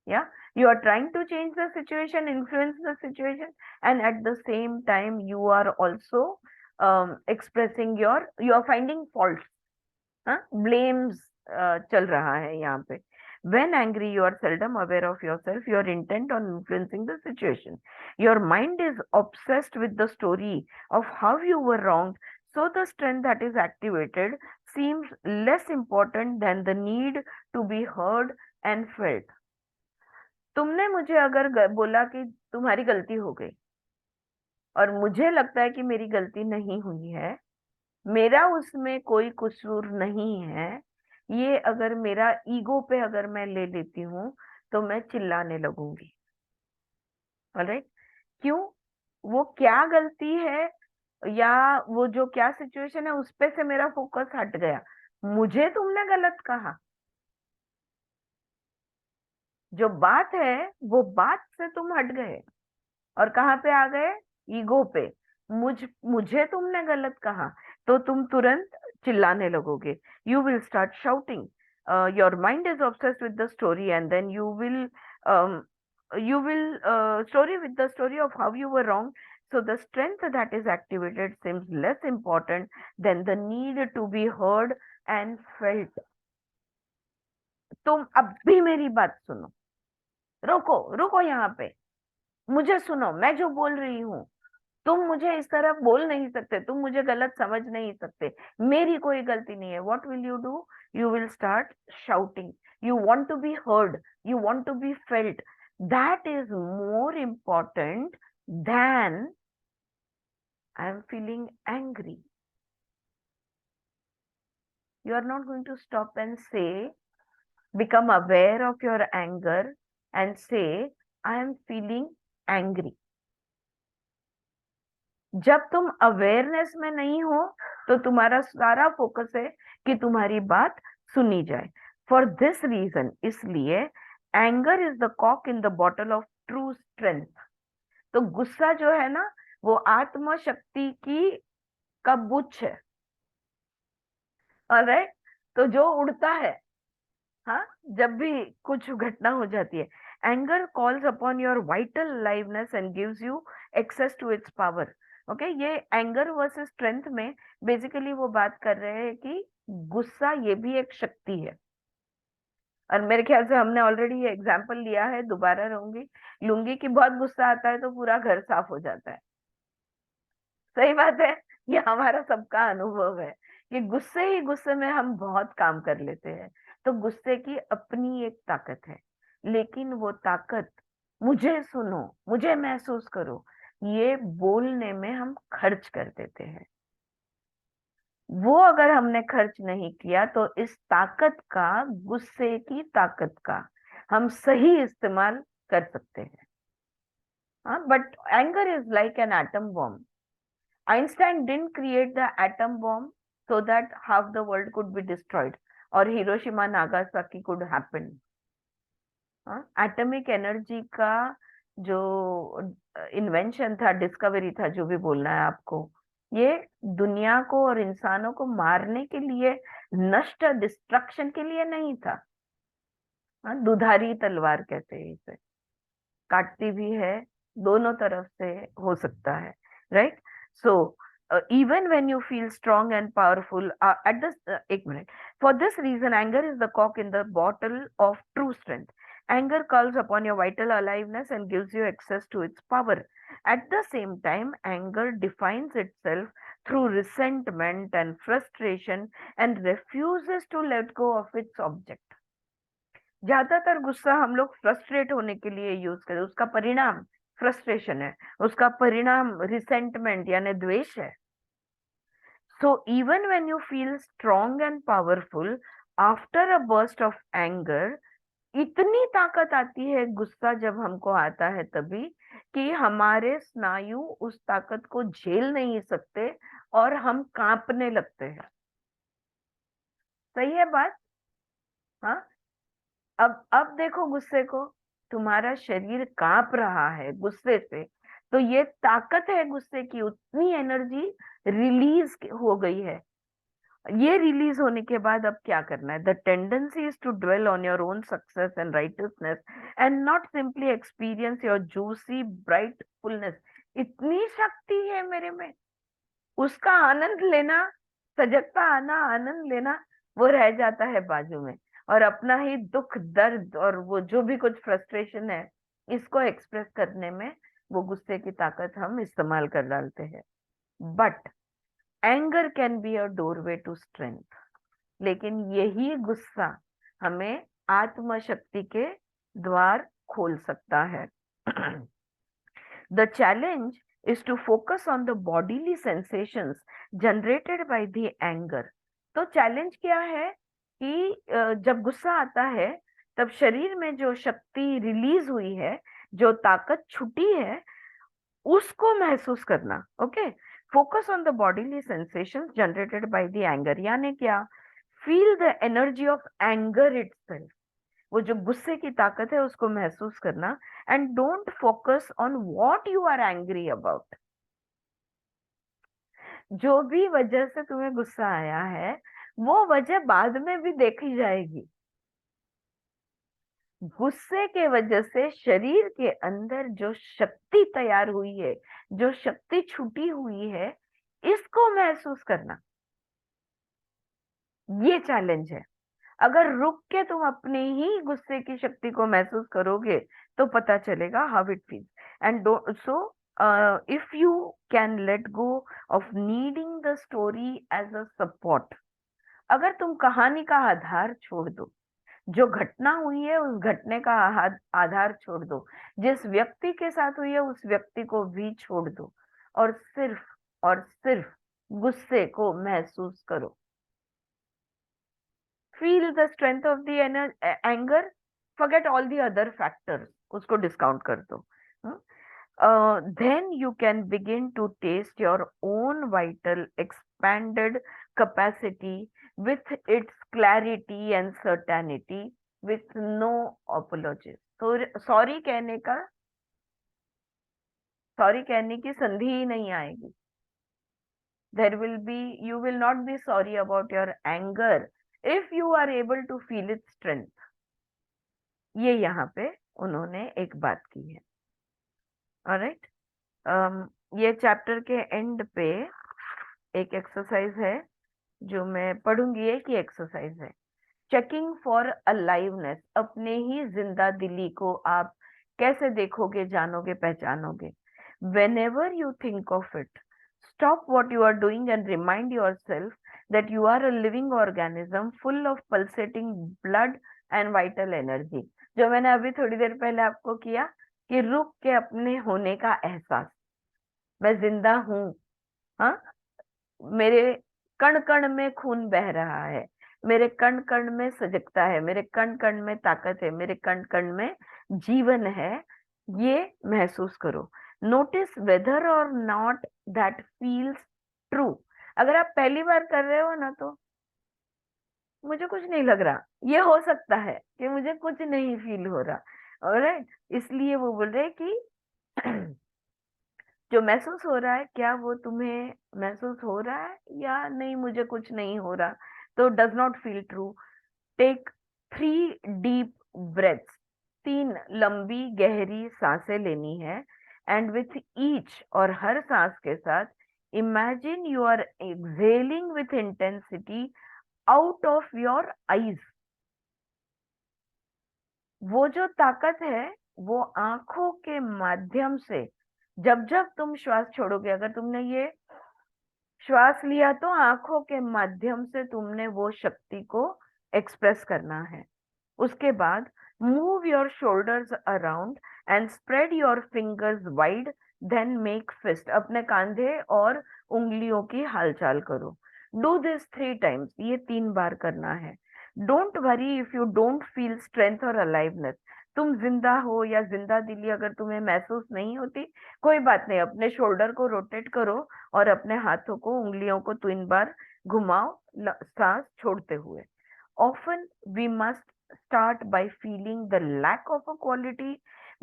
Yeah, you are trying to change the situation, influence the situation, and at the same time you are also expressing you are finding faults, blames चल रहा है यहाँ पे। When angry, you are seldom aware of yourself, you are intent on influencing the situation, your mind is obsessed with the story of how you were wronged, so the strength that is activated seems less important than the need to be heard and felt। तुमने मुझे अगर बोला कि तुम्हारी गलती हो गई, और मुझे लगता है कि मेरी गलती नहीं हुई है, मेरा उसमें कोई कसूर नहीं है, ये अगर मेरा ईगो पे अगर मैं ले लेती हूँ तो मैं चिल्लाने लगूंगी। ऑलराइट, क्यों? वो क्या गलती है या वो जो क्या सिचुएशन है उस पे से मेरा फोकस हट गया, मुझे तुमने गलत कहा। जो बात है वो बात से तुम हट गए और कहाँ पे आ गए, ईगो पे। मुझे तुमने गलत कहा तो तुम तुरंत चिल्लाने लगोगे, you will start shouting, your mind is obsessed with the story and then you will story with the story of how you were wrong, so the strength that is activated seems less important than the need to be heard and felt। तुम अब भी मेरी बात सुनो, रुको रुको यहाँ पे, मुझे सुनो, मैं जो बोल रही हूँ, तुम मुझे इस तरह बोल नहीं सकते, तुम मुझे गलत समझ नहीं सकते, मेरी कोई गलती नहीं है। What will you do, you will start shouting, you want to be heard, you want to be felt, that is more important than I am feeling angry. You are not going to stop and say, become aware of your anger and say, I am feeling angry। जब तुम awareness में नहीं हो तो तुम्हारा सारा focus है कि तुम्हारी बात सुनी जाए। फॉर दिस रीजन, इसलिए एंगर इज द कॉक in the bottle of true strength. तो गुस्सा जो है ना, वो आत्म शक्ति की कबूच है। ऑलराइट, तो जो उड़ता है, हाँ, जब भी कुछ घटना हो जाती है। Anger calls upon your vital liveness and gives you access to its power. Okay, ये एंगर वर्सेस स्ट्रेंथ में बेसिकली वो बात कर रहे हैं कि गुस्सा ये भी एक शक्ति है। और मेरे ख्याल से हमने ऑलरेडी ये एग्जाम्पल लिया है, दोबारा लूंगी कि बहुत गुस्सा आता है तो पूरा घर साफ हो जाता है। सही बात है, ये हमारा सबका अनुभव है कि गुस्से ही गुस्से में हम बहुत काम कर लेते हैं। तो गुस्से की अपनी एक ताकत है, लेकिन वो ताकत, मुझे सुनो, मुझे महसूस करो, ये बोलने में हम खर्च कर देते हैं। वो अगर हमने खर्च नहीं किया तो इस ताकत का, गुस्से की ताकत का हम सही इस्तेमाल कर सकते हैं। हाँ, but anger is like an atom bomb. Einstein didn't create the atom bomb so that half the world could be destroyed or Hiroshima Nagasaki could happen. Atomic energy का जो इन्वेंशन था, डिस्कवरी था, जो भी बोलना है आपको, ये दुनिया को और इंसानों को मारने के लिए, नष्ट, डिस्ट्रक्शन के लिए नहीं था। दुधारी तलवार कहते हैं इसे, काटती भी है, दोनों तरफ से हो सकता है, right? So even when you feel strong and powerful, at this एक minute, for this reason anger is the cock in the bottle of true strength. Anger calls upon your vital aliveness and gives you access to its power. At the same time, anger defines itself through resentment and frustration and refuses to let go of its object. ज्यादातर गुस्सा हम लोग frustrate होने के लिए use करें, उसका परिणाम फ्रस्ट्रेशन है, उसका परिणाम रिसेंटमेंट यानी द्वेष है। So even when you feel strong and powerful after a burst of anger, इतनी ताकत आती है गुस्सा जब हमको आता है तभी, कि हमारे स्नायु उस ताकत को झेल नहीं सकते और हम कांपने लगते हैं। सही है बात? हाँ, अब देखो गुस्से को, तुम्हारा शरीर कांप रहा है गुस्से से, तो ये ताकत है गुस्से की, उतनी एनर्जी रिलीज हो गई है। ये रिलीज होने के बाद अब क्या करना है? The tendency is to dwell on your own success and rightness and not simply experience your juicy bright fullness. इतनी शक्ति है मेरे में, उसका आनंद लेना, सजगता आना, आनंद लेना, वो रह जाता है बाजू में, और अपना ही दुख, दर्द और वो जो भी कुछ फ्रस्ट्रेशन है, इसको एक्सप्रेस करने में वो गुस्से की ताकत हम इस्तेमाल कर डालते हैं। But anger can be a doorway to strength. लेकिन यही गुस्सा हमें आत्मशक्ति के द्वार खोल सकता है। The challenge is to focus on the bodily sensations generated by the anger. तो चैलेंज क्या है कि जब गुस्सा आता है तब शरीर में जो शक्ति रिलीज हुई है, जो ताकत छुटी है, उसको महसूस करना। Okay, focus on the bodily sensations generated by the anger, यानी क्या? Feel the energy of anger itself, वो जो गुस्से की ताकत है उसको महसूस करना। And don't focus on what you are angry about. जो भी वजह से तुम्हें गुस्सा आया है, वो वजह बाद में भी देखी जाएगी। गुस्से के वजह से शरीर के अंदर जो शक्ति तैयार हुई है, जो शक्ति छुटी हुई है, इसको महसूस करना, ये चैलेंज है। अगर रुक के तुम अपने ही गुस्से की शक्ति को महसूस करोगे तो पता चलेगा how it feels. And so if you can let go of needing the story as a support, अगर तुम कहानी का आधार छोड़ दो, जो घटना हुई है उस घटने का आधार छोड़ दो, जिस व्यक्ति के साथ हुई है उस व्यक्ति को भी छोड़ दो, और सिर्फ गुस्से को महसूस करो। Feel the strength of the anger, forget all the other factors, उसको डिस्काउंट कर दो। then you can begin to taste your own vital expanded capacity with its clarity and certainty with no apologies. तो sorry कहने की संधि ही नहीं आएगी. You will not be sorry about your anger if you are able to feel its strength. ये यहाँ पे उन्होंने एक बात की है. ऑलराइट, ये चैप्टर के एंड पे एक एक्सरसाइज है जो मैं पढ़ूंगी. एक ही एक्सरसाइज है, चेकिंग फॉर अलाइवनेस. अपने ही जिंदा दिली को आप कैसे देखोगे, जानोगे, पहचानोगे? whenever you think of it, stop what you are doing and remind yourself that you are a living organism full of pulsating blood and vital energy. जो मैंने अभी थोड़ी देर पहले आपको किया कि रुक के अपने होने का एहसास, मैं जिंदा हूँ. हाँ, मेरे कण कण में खून बह रहा है, मेरे कण कण में सजगता है, मेरे कण कण में ताकत है, मेरे कण कण में जीवन है. ये महसूस करो. नोटिस वेदर और नॉट दैट फील्स ट्रू. अगर आप पहली बार कर रहे हो ना, तो मुझे कुछ नहीं लग रहा, ये हो सकता है कि मुझे कुछ नहीं फील हो रहा. ऑलराइट, इसलिए वो बोल रहे कि जो महसूस हो रहा है, क्या वो तुम्हें महसूस हो रहा है या नहीं, मुझे कुछ नहीं हो रहा, तो does not feel true. Take 3 deep breaths. 3 लंबी गहरी सांसें लेनी है. एंड विथ ईच, और हर सांस के साथ, imagine you are exhaling with intensity out of your eyes. वो जो ताकत है वो आंखों के माध्यम से, जब जब तुम श्वास छोड़ोगे, अगर तुमने ये श्वास लिया तो आंखों के माध्यम से तुमने वो शक्ति को एक्सप्रेस करना है. उसके बाद move your shoulders around and spread your fingers wide. Then make fist. अपने कंधे और उंगलियों की हालचाल करो. Do this 3 times. ये 3 बार करना है. Don't worry if you don't feel strength और अलाइवनेस. तुम जिंदा हो या जिंदा दिली अगर तुम्हें महसूस नहीं होती, कोई बात नहीं. अपने शोल्डर को रोटेट करो और अपने हाथों को, उंगलियों को 3 बार घुमाओ, सांस छोड़ते हुए. Often we must start by feeling the lack of a quality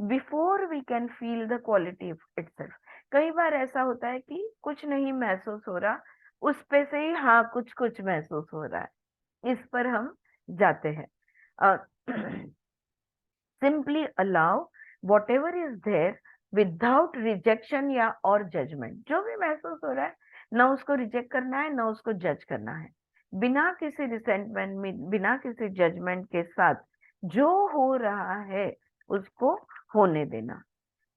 before we can feel the quality itself. कई बार ऐसा होता है कि कुछ नहीं महसूस हो रहा, उस पे से ही हाँ कुछ कुछ महसूस हो रहा है, इस पर हम जाते हैं. simply allow whatever is there without rejection या और judgment. जो भी महसूस हो रहा है, ना उसको रिजेक्ट करना है, ना उसको जज करना है. बिना किसी रिसेंटमेंट में, बिना किसी जजमेंट के साथ जो हो रहा है उसको होने देना.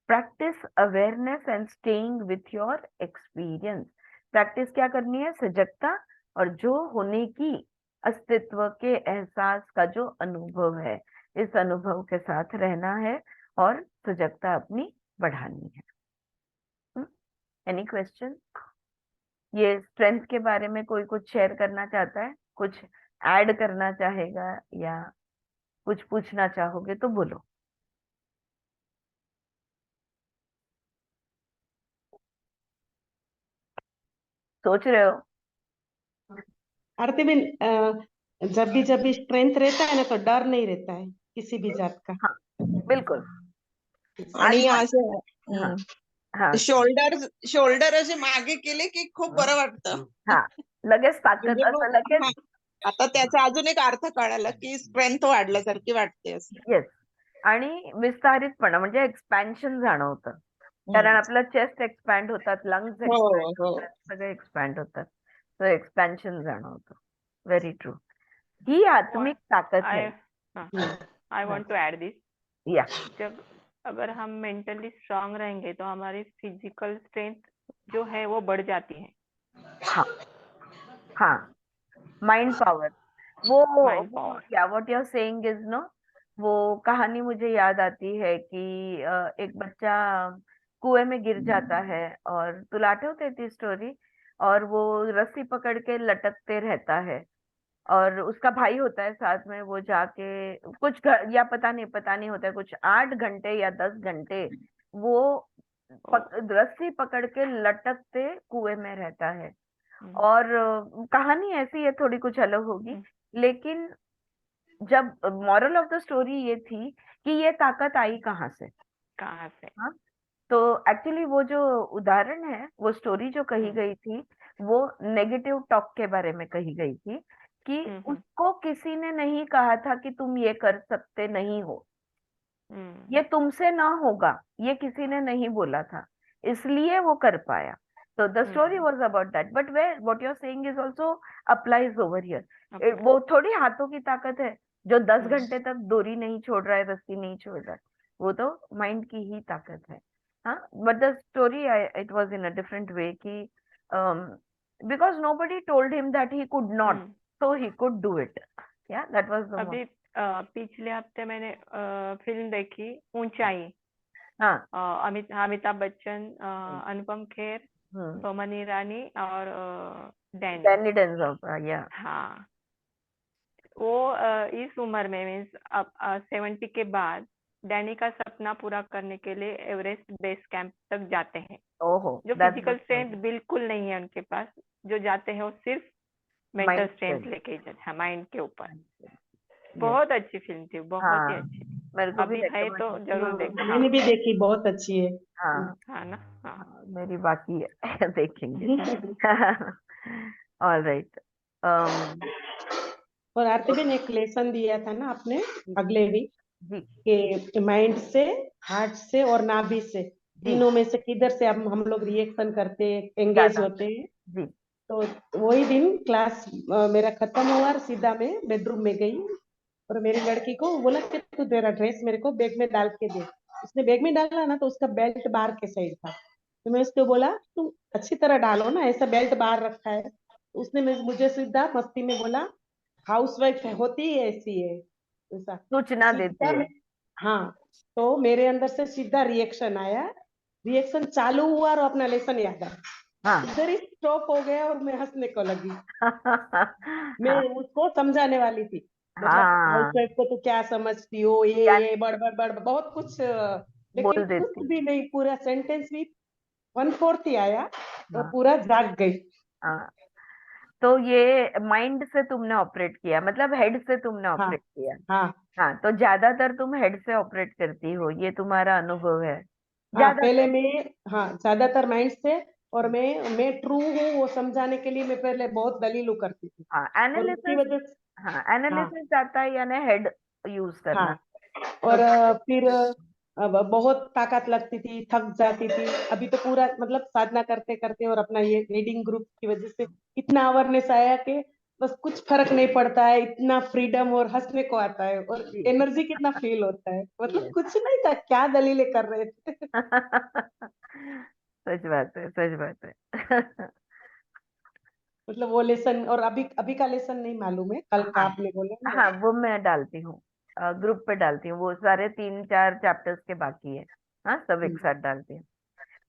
Practice awareness and staying with your experience. Practice क्या करनी है? सजगता, और जो होने की, अस्तित्व के एहसास का जो अनुभव है, इस अनुभव के साथ रहना है और सजगता अपनी बढ़ानी है. Any question? ये स्ट्रेंथ के बारे में कोई कुछ शेयर करना चाहता है, कुछ ऐड करना चाहेगा या कुछ पूछना चाहोगे तो बोलो. सोच रहे हो? आरती बेन, जब भी स्ट्रेंथ रहता है ना तो डर नहीं रहता है किसी भी जात का. हाँ, बिलकुल. आणि आज असं हाँ शोल्डर असे मागे केले की खूप बरं वाटतं. हाँ, लगेच ताकद, म्हणजे असं मग लगेच. आता त्याचा अजून एक अर्थ कळाला की स्ट्रेंथ वाढल्यासारखी वाटते असं. येस, आणि विस्तारितपणा म्हणजे एक्सपॅन्शन जाणवतं. कारण आपलं चेस्ट एक्सपॅन्ड होतात, लंग्स एक्सपॅन्ड होतात, सगळे एक्सपॅन्ड होतात, तर एक्सपॅन्शन जाणवतं. Very true. ही आत्मिक ताकद है. I want to add this. या जब अगर हम मेंटली स्ट्रांग रहेंगे तो हमारी फिजिकल स्ट्रेंथ जो है वो बढ़ जाती है. हाँ हाँ, माइंड पावर. वो क्या what you are saying is no, वो कहानी मुझे याद आती है कि एक बच्चा कुएं में गिर जाता है, और तुला आठवते ती स्टोरी, और वो रस्सी पकड़ के लटकते रहता है, और उसका भाई होता है साथ में. वो जाके कुछ या पता नहीं होता है, कुछ 8 घंटे या 10 घंटे वो रस्सी पकड़ के लटकते कुएं में रहता है. और कहानी ऐसी है, थोड़ी कुछ अलग होगी, लेकिन जब मॉरल ऑफ द स्टोरी ये थी कि ये ताकत आई कहाँ से। कहाँ से? हाँ, तो एक्चुअली वो जो उदाहरण है, वो स्टोरी जो कही गई थी, वो नेगेटिव टॉक के बारे में कही गई थी कि उसको किसी ने नहीं कहा था कि तुम ये कर सकते नहीं हो, ये तुमसे ना होगा, ये किसी ने नहीं बोला था, इसलिए वो कर पाया। तो the story was about that, but way what you are saying is also applies over here. वो थोड़ी हाथों की ताकत है जो 10 घंटे तक डोरी नहीं छोड़ रहा है, रस्सी नहीं छोड़ रहा है, वो तो माइंड की ही ताकत है। हाँ, but the story it was in a different way कि because nobody told him that he could not, so he could do it. Yeah, that was the अभी पिछले हफ्ते मैंने फिल्म देखी ऊंचाई। हाँ, अमिताभ बच्चन, अनुपम खेर, बोमन ईरानी और डैनी। डैनी डेंजल, या हाँ, वो इस उम्र में मीन्स अब 70 के बाद डैनी का सपना पूरा करने के लिए एवरेस्ट बेस कैंप तक जाते हैं। ओहो, जो that's physical the strength story. बिल्कुल नहीं है उनके पास, जो जाते हैं वो सिर्फ मेंटल Mind स्ट्रेंथ strength. लेके जाते हैं, माइंड के ऊपर। Yes. बहुत अच्छी फिल्म थी, बहुत ही हाँ, अच्छी। मेरे को भी अभी है तो recommend जरूर किया। देखना। मैंने भी देखी, बहुत अच्छी है। हाँ, हाँ ना, हाँ। हाँ, मेरी बाकी है देखेंगे। All right. और आरती बहन, एक लेसन दिया था ना आपने अगले वीक जी के माइंड से, हार्ट से और नाभि से, जी तीनों में से किधर से हम लोग रिएक्शन करते हैं, एंगेज ज्यादा। होते हैं। जी तो वही दिन क्लास मेरा खत्म हुआ और सीधा मैं बेडरूम में गई और मेरी लड़की को बोला कि तू तेरा ड्रेस मेरे को बैग में डाल के दे। उसने बैग में डाला ना, तो उसका बेल्ट बाहर के साइड था। तो मैं उसको बोला तुम अच्छी तरह डालो ना, ऐसा बेल्ट बाहर रखा है। तो उसने मुझे सीधा मस्ती में बोला हाउसवाइफ होती है ऐसी है, ऐसा सूचना देती सीधा है। हाँ। तो मेरे अंदर से सीधा रिएक्शन आया, रिएक्शन चालू हुआ और अपना लेसन याद आया, हाँ। इधर ही स्टॉप हो गया और मैं हंसने को लगी। मैं हाँ उसको समझाने वाली थी, मतलब हाँ, हाउसवाइफ को तो क्या समझती हो, यानी ये बड़ बड़ बड़ बहुत कुछ, लेकिन बोल कुछ देती। भी नहीं, पूरा सेंटेंस भी 1/4 ही आया और हाँ पूरा जाग गई। हाँ, तो ये माइंड से तुमने ऑपरेट किया, मतलब हेड से तुमने हाँ ऑपरेट किया। हाँ हाँ, तो ज्यादातर तुम हेड से ऑपरेट करती हो, ये तुम्हारा अनुभव है हाँ, पहले ज्यादातर। मैं, हाँ ज्यादातर माइंड से, और मैं ट्रू हूँ वो समझाने के लिए मैं पहले बहुत दलीलू करती थी, हाँ, और उसकी एनालिसिस। वजह से हाँ, हाँ एनालिसिस आता है यानी हेड यूज करना। हाँ। और तो फिर अब बहुत ताकत लगती थी, थक जाती थी। अभी तो पूरा मतलब साधना करते करते और अपना ये रीडिंग ग्रुप की वजह से इतना अवेयरनेस आया कि बस कुछ फर्क नहीं पड़ता है, इतना फ्रीडम और हंसने को आता है और जी एनर्जी कितना फील होता है, मतलब yes. कुछ नहीं था, क्या दलीलें कर रहे थे। सच बात है, सच बात है। मतलब वो लेसन, और अभी अभी का लेसन नहीं मालूम है, कल का हाँ आपने बोला ना हाँ, वो मैं डालती हूँ, ग्रुप पे डालती हूँ, वो सारे 3-4 चैप्टर्स के बाकी है। हाँ, सब एक साथ डालती हूँ।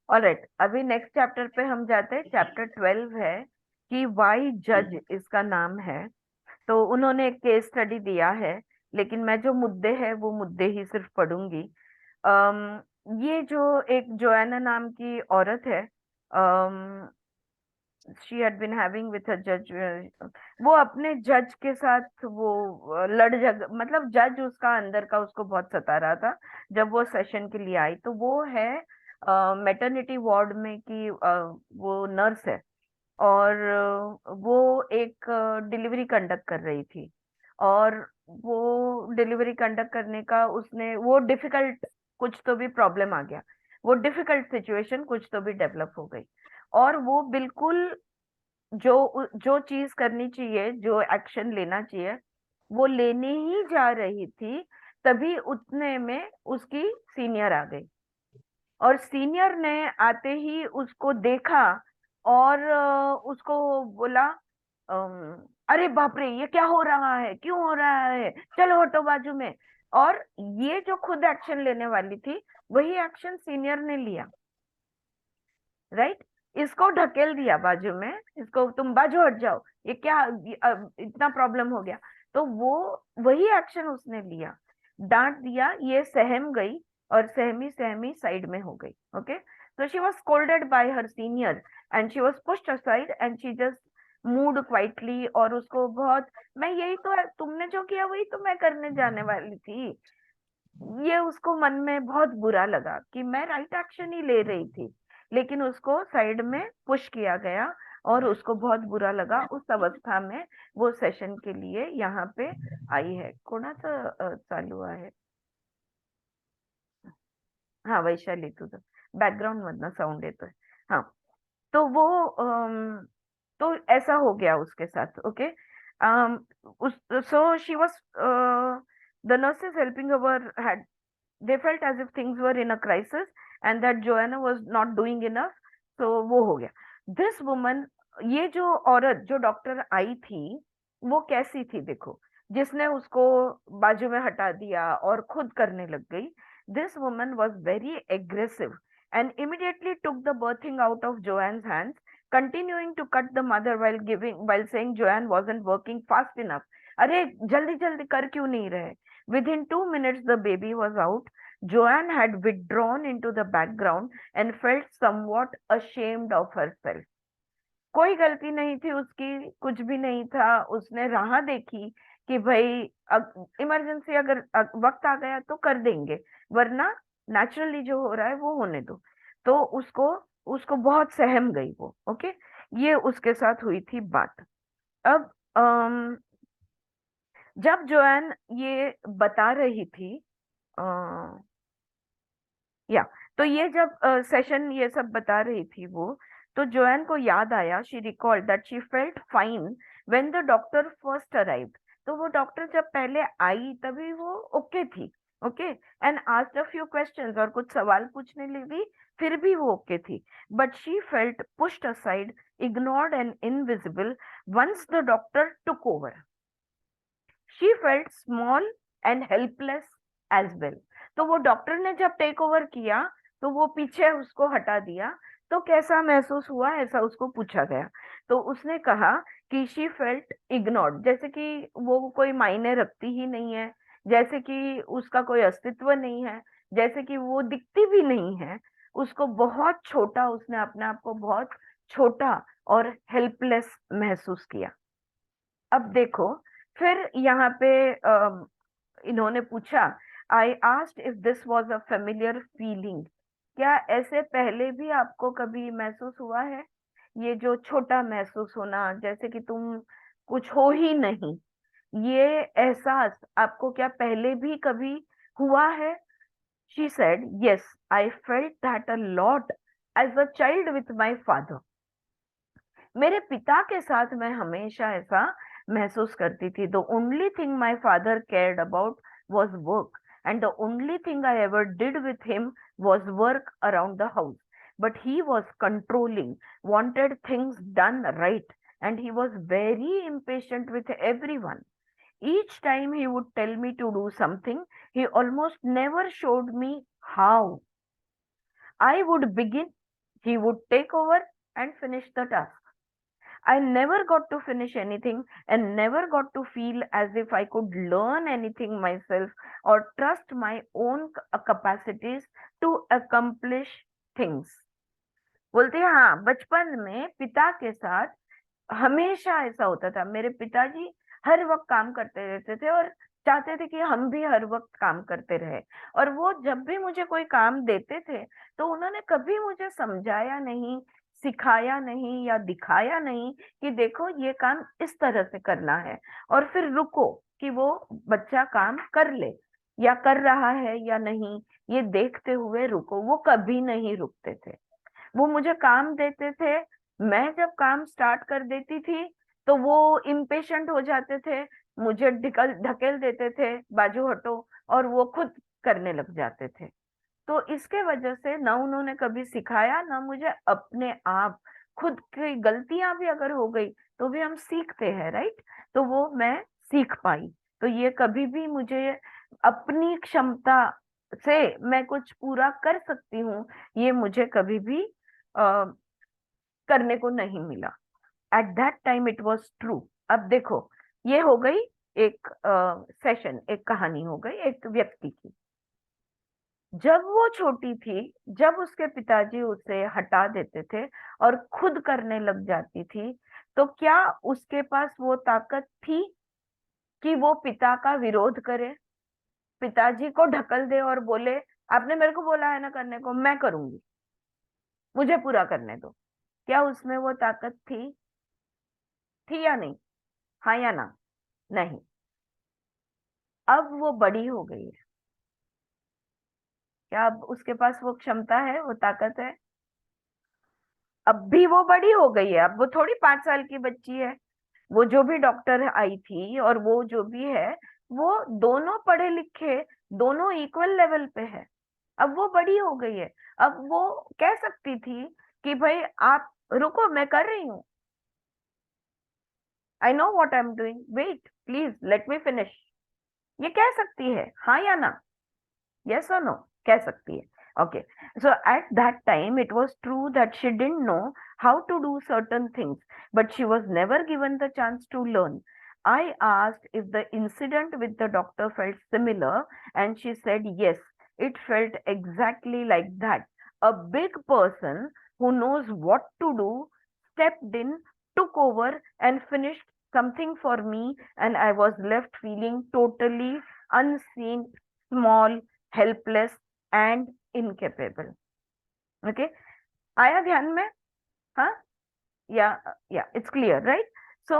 ऑलराइट, अभी नेक्स्ट चैप्टर पे हम जाते हैं। चैप्टर 12 है कि वाई जज इसका नाम है। तो उन्होंने एक केस स्टडी दिया है, लेकिन मैं जो मुद्दे हैं वो मुद्दे ही सिर्फ पढ़ूंगी। ये जो एक जोएना नाम की औरत है, she had been having with a जज, वो अपने जज के साथ वो लड़ झग, मतलब जज उसका अंदर का उसको बहुत सता रहा था। जब वो सेशन के लिए आई, तो वो है मैटरनिटी वार्ड में की, वो नर्स है, और वो एक डिलीवरी कंडक्ट कर रही थी, और वो डिलीवरी कंडक्ट करने का उसने वो डिफिकल्ट, कुछ तो भी प्रॉब्लम आ गया, वो डिफिकल्ट सिचुएशन कुछ तो भी डेवलप हो गई, और वो बिल्कुल जो जो चीज करनी चाहिए, जो एक्शन लेना चाहिए, वो लेने ही जा रही थी, तभी उतने में उसकी सीनियर आ गई, और सीनियर ने आते ही उसको देखा, और उसको बोला, अरे बाप रे, ये क्या हो रहा है, क्यों हो रहा है, चलो हटो बाजू में। और ये जो खुद एक्शन लेने वाली थी, वही एक्शन सीनियर ने लिया, राइट। इसको ढकेल दिया बाजू में, इसको तुम बाजू हट जाओ, ये क्या, इतना प्रॉब्लम हो गया। तो वो वही एक्शन उसने लिया, डांट दिया, ये सहम गई, और सहमी सहमी साइड में हो गई। Okay, so she was scolded by her senior and she was pushed aside and she just mood quietly, और उसको बहुत, मैं यही तो, तुमने जो किया वही तो मैं करने जाने वाली थी। ये उसको मन में बहुत बुरा लगा कि मैं राइट एक्शन ही ले रही थी, लेकिन उसको साइड में पुश किया गया और उसको बहुत बुरा लगा। उस अवस्था में वो सेशन के लिए यहाँ पे आई है। कोणाचं चालू आहे? हाँ, वैशाली, तुझं बॅकग्राऊंड मधनं साऊंड येतोय। हाँ, तो वो तो ऐसा हो गया उसके साथ। ओके, उस so she was the nurses helping her had, they felt as if things were in a crisis and that Joanna was not doing enough, so वो हो गया। this woman, ये जो औरत जो डॉक्टर आई थी, वो कैसी थी देखो, जिसने उसको बाजू में हटा दिया और खुद करने लग गई। this woman was very aggressive and immediately took the birthing out of Joanne's hands, continuing to cut the mother while saying Joanne wasn't working fast enough. अरे जल्दी जल्दी कर क्यों नहीं रहे? Within 2 minutes, the baby was out. Joanne had withdrawn into the background and felt somewhat ashamed of herself. कोई गलती नहीं थी उसकी, कुछ भी नहीं था। उसने राह देखी कि भाई इमरजेंसी अगर वक्त आ गया तो कर देंगे, वरना नेचुरली जो हो रहा है वो होने दो। तो उसको उसको बहुत सहम गई वो। ओके, ये उसके साथ हुई थी बात। अब जब जोएन ये बता रही थी, या तो ये जब सेशन ये सब बता रही थी वो, तो जोएन को याद आया, she recalled that she felt fine when the doctor first arrived. तो वो डॉक्टर जब पहले आई तभी वो ओके थी। Okay, and asked a few questions, और कुछ सवाल पूछने लगी, फिर भी वो ओके थी। But she felt pushed aside, ignored and invisible once the doctor took over. She felt small and helpless as well. तो वो डॉक्टर ने जब टेक ओवर किया तो वो पीछे उसको हटा दिया, तो कैसा महसूस हुआ, ऐसा उसको पूछा गया। तो उसने कहा कि शी फेल्ट इग्नोर्ड, जैसे कि वो कोई मायने रखती ही नहीं है, जैसे कि उसका कोई अस्तित्व नहीं है, जैसे कि वो दिखती भी नहीं है। उसको बहुत छोटा, उसने अपने आप को बहुत छोटा और हेल्पलेस महसूस किया। अब देखो, फिर यहाँ पे इन्होंने पूछा, I asked if this was a familiar feeling. क्या ऐसे पहले भी आपको कभी महसूस हुआ है, ये जो छोटा महसूस होना, जैसे कि तुम कुछ हो ही नहीं, ये एहसास आपको क्या पहले भी कभी हुआ है? She said, yes, I felt that a lot as a child with my father. मेरे पिता के साथ मैं हमेशा ऐसा महसूस करती थी। The only thing my father cared about was work, and the only thing I ever did with him was work around the house. But he was controlling, wanted things done right, and he was very impatient with everyone. Each time he would tell me to do something, he almost never showed me how. I would begin, he would take over and finish the task. I never got to finish anything and never got to feel as if I could learn anything myself or trust my own capacities to accomplish things. बोलते हैं, हाँ, बचपन में पिता के साथ हमेशा ऐसा होता था। मेरे पिताजी हर वक्त काम करते रहते थे और चाहते थे कि हम भी हर वक्त काम करते रहे। और वो जब भी मुझे कोई काम देते थे तो उन्होंने कभी मुझे समझाया नहीं, सिखाया नहीं या दिखाया नहीं कि देखो ये काम इस तरह से करना है, और फिर रुको कि वो बच्चा काम कर ले या कर रहा है या नहीं, ये देखते हुए रुको। वो कभी नहीं रुकते थे। वो मुझे काम देते थे, मैं जब काम स्टार्ट कर देती थी तो वो इम्पेशेंट हो जाते थे, मुझे ढकेल देते थे, बाजू हटो, और वो खुद करने लग जाते थे। तो इसके वजह से ना उन्होंने कभी सिखाया, ना मुझे अपने आप, खुद की गलतियां भी अगर हो गई तो भी हम सीखते हैं, राइट? तो वो मैं सीख पाई। तो ये कभी भी मुझे अपनी क्षमता से मैं कुछ पूरा कर सकती हूँ, ये मुझे कभी भी करने को नहीं मिला। At that time it was true. अब देखो, ये हो गई एक सेशन, एक कहानी हो गई एक व्यक्ति की। जब वो छोटी थी, जब उसके पिताजी उसे हटा देते थे और खुद करने लग जाती थी, तो क्या उसके पास वो ताकत थी कि वो पिता का विरोध करे, पिताजी को ढकल दे और बोले आपने मेरे को बोला है ना करने को, मैं करूंगी, मुझे पूरा करने दो? क्या उसमें वो ताकत थी या नहीं? हाँ या ना? नहीं। अब वो बड़ी हो गई है, क्या अब उसके पास वो क्षमता है, वो ताकत है? अब भी वो बड़ी हो गई है, अब वो थोड़ी 5 साल की बच्ची है। वो जो भी डॉक्टर आई थी और वो जो भी है, वो दोनों पढ़े लिखे, दोनों इक्वल लेवल पे है। अब वो बड़ी हो गई है, अब वो कह सकती थी कि भाई आप रुको, मैं कर रही हूँ, I know what I am doing, wait please let me finish. ये कह सकती है, हाँ या ना? Yes or no? कह सकती है. Okay. So at that time, it was true that she didn't know how to do certain things, but she was never given the chance to learn. I asked if the incident with the doctor felt similar, and she said yes, it felt exactly like that. A big person who knows what to do stepped in, took over, and finished something for me, and I was left feeling totally unseen, small, helpless and incapable. Okay, आया ध्यान में? हाँ, या it's clear right? सो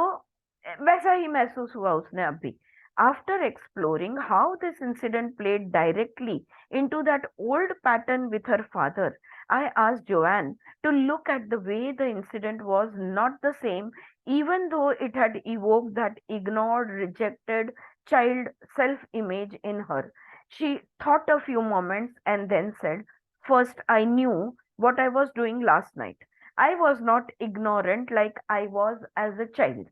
वैसा ही महसूस हुआ उसने अभी. After exploring how this incident played directly into that old pattern with her father, I asked Joanne to look at the way the incident was not the same, even though it had evoked that ignored, rejected child self-image in her. She thought a few moments and then said, first, I knew what I was doing last night. I was not ignorant like I was as a child.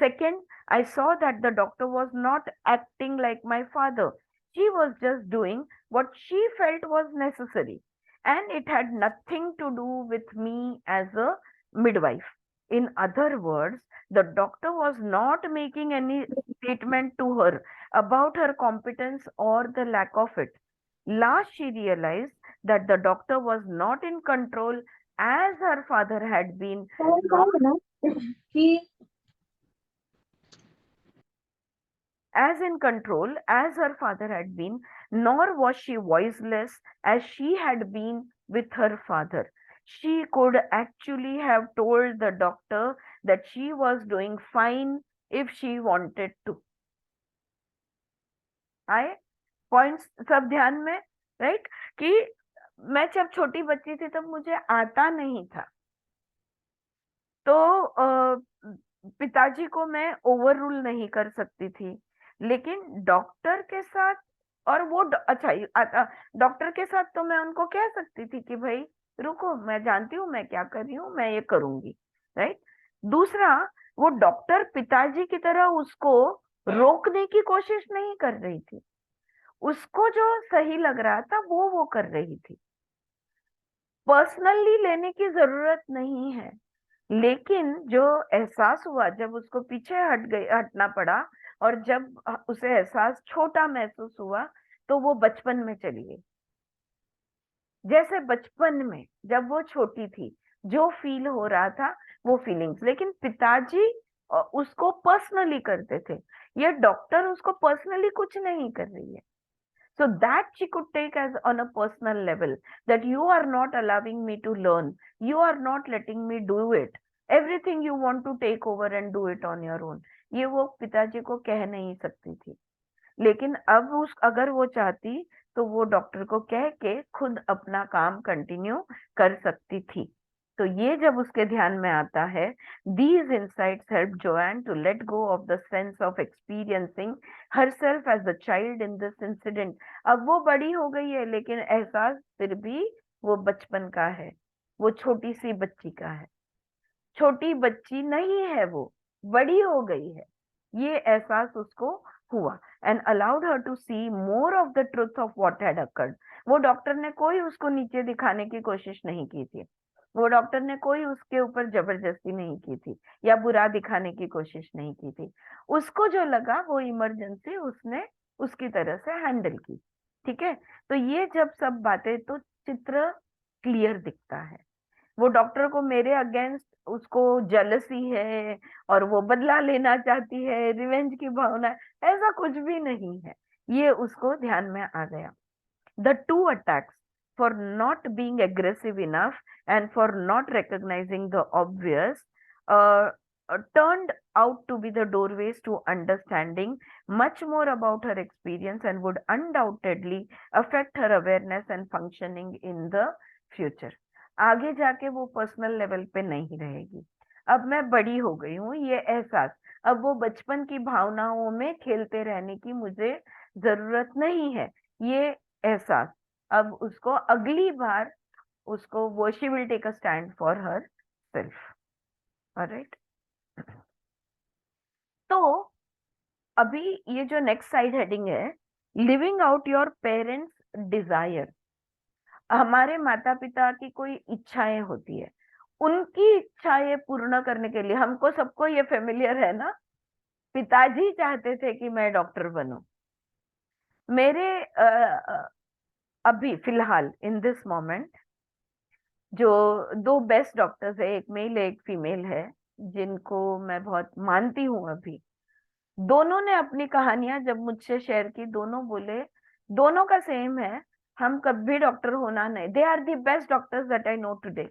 Second, I saw that the doctor was not acting like my father. She was just doing what she felt was necessary, and it had nothing to do with me as a midwife. In other words, the doctor was not making any statement to her about her competence or the lack of it. Last, she realized that the doctor was not in control as her father had been, as her father had been, nor was she voiceless as she had been with her father. She could actually have told the doctor that she was doing fine if she wanted to. आए points सब ध्यान में? Right, कि मैं जब छोटी बच्ची थी तब मुझे आता नहीं था, तो पिताजी को मैं ओवर रूल नहीं कर सकती थी, लेकिन डॉक्टर के साथ, और वो अच्छा डॉक्टर के साथ तो मैं उनको कह सकती थी कि भाई रुको, मैं जानती हूँ मैं क्या कर रही हूँ, मैं ये करूंगी. राइट. दूसरा, वो डॉक्टर पिताजी की तरह उसको रोकने की कोशिश नहीं कर रही थी, उसको जो सही लग रहा था वो कर रही थी. पर्सनली लेने की जरूरत नहीं है, लेकिन जो एहसास हुआ जब उसको पीछे हटना पड़ा, और जब उसे एहसास छोटा महसूस हुआ, तो वो बचपन में चली गई. जैसे बचपन में जब वो छोटी थी जो फील हो रहा था वो फीलिंग्स, लेकिन पिताजी उसको पर्सनली करते थे, ये डॉक्टर उसको पर्सनली कुछ नहीं कर रही है. So that she could take as on a personal level, that you are not allowing me to learn, you are not letting me do it, everything you want to take over and do it on your own. ये वो पिताजी को कह नहीं सकती थी, लेकिन अब अगर वो चाहती तो वो डॉक्टर को कह के खुद अपना काम कंटिन्यू कर सकती थी. तो ये जब उसके ध्यान में आता है, these insights helped Joanne to let go of the sense of experiencing herself as a child in this incident. अब वो बड़ी हो गई है, लेकिन एहसास फिर भी वो बचपन का है, वो छोटी सी बच्ची का है. छोटी बच्ची नहीं है, वो बड़ी हो गई है, ये एहसास उसको हुआ. And allowed her to see more of the truth of what had occurred. वो डॉक्टर ने कोई उसको नीचे दिखाने की कोशिश नहीं की थी, वो डॉक्टर ने कोई उसके ऊपर जबरदस्ती नहीं की थी या बुरा दिखाने की कोशिश नहीं की थी. उसको जो लगा वो इमरजेंसी उसने उसकी तरह से हैंडल की. ठीक है, तो ये जब सब बातें, तो चित्र क्लियर दिखता है. वो डॉक्टर को मेरे अगेंस्ट उसको जेलसी है और वो बदला लेना चाहती है, रिवेंज की भावना है, ऐसा कुछ भी नहीं है। ये उसको ध्यान में आ गया। The two attacks, for not being aggressive enough and for not recognizing the obvious, turned out to be the doorways to understanding much more about her experience and would undoubtedly affect her awareness and functioning in the future. आगे जाके वो personal level पे नहीं रहेगी। अब मैं बड़ी हो गई हूँ, ये एहसास, अब वो बचपन की भावनाओं में खेलते रहने की मुझे जरूरत नहीं है, ये एहसास अब उसको अगली बार उसको वो she will take a stand for her self. Alright, तो अभी ये जो नेक्स्ट साइड हेडिंग है, living out your parents desire. हमारे माता पिता की कोई इच्छाएं होती है, उनकी इच्छाएं पूर्ण करने के लिए हमको सबको ये फेमिलियर है ना, पिताजी चाहते थे कि मैं डॉक्टर बनूं। मेरे अभी फिलहाल इन दिस मोमेंट जो दो बेस्ट डॉक्टर्स है, एक मेल है एक फीमेल है, जिनको मैं बहुत मानती हूँ अभी, दोनों ने अपनी कहानियां जब मुझसे शेयर की, दोनों बोले, दोनों का सेम है, हम कभी डॉक्टर होना नहीं, they are the best doctors that I know today.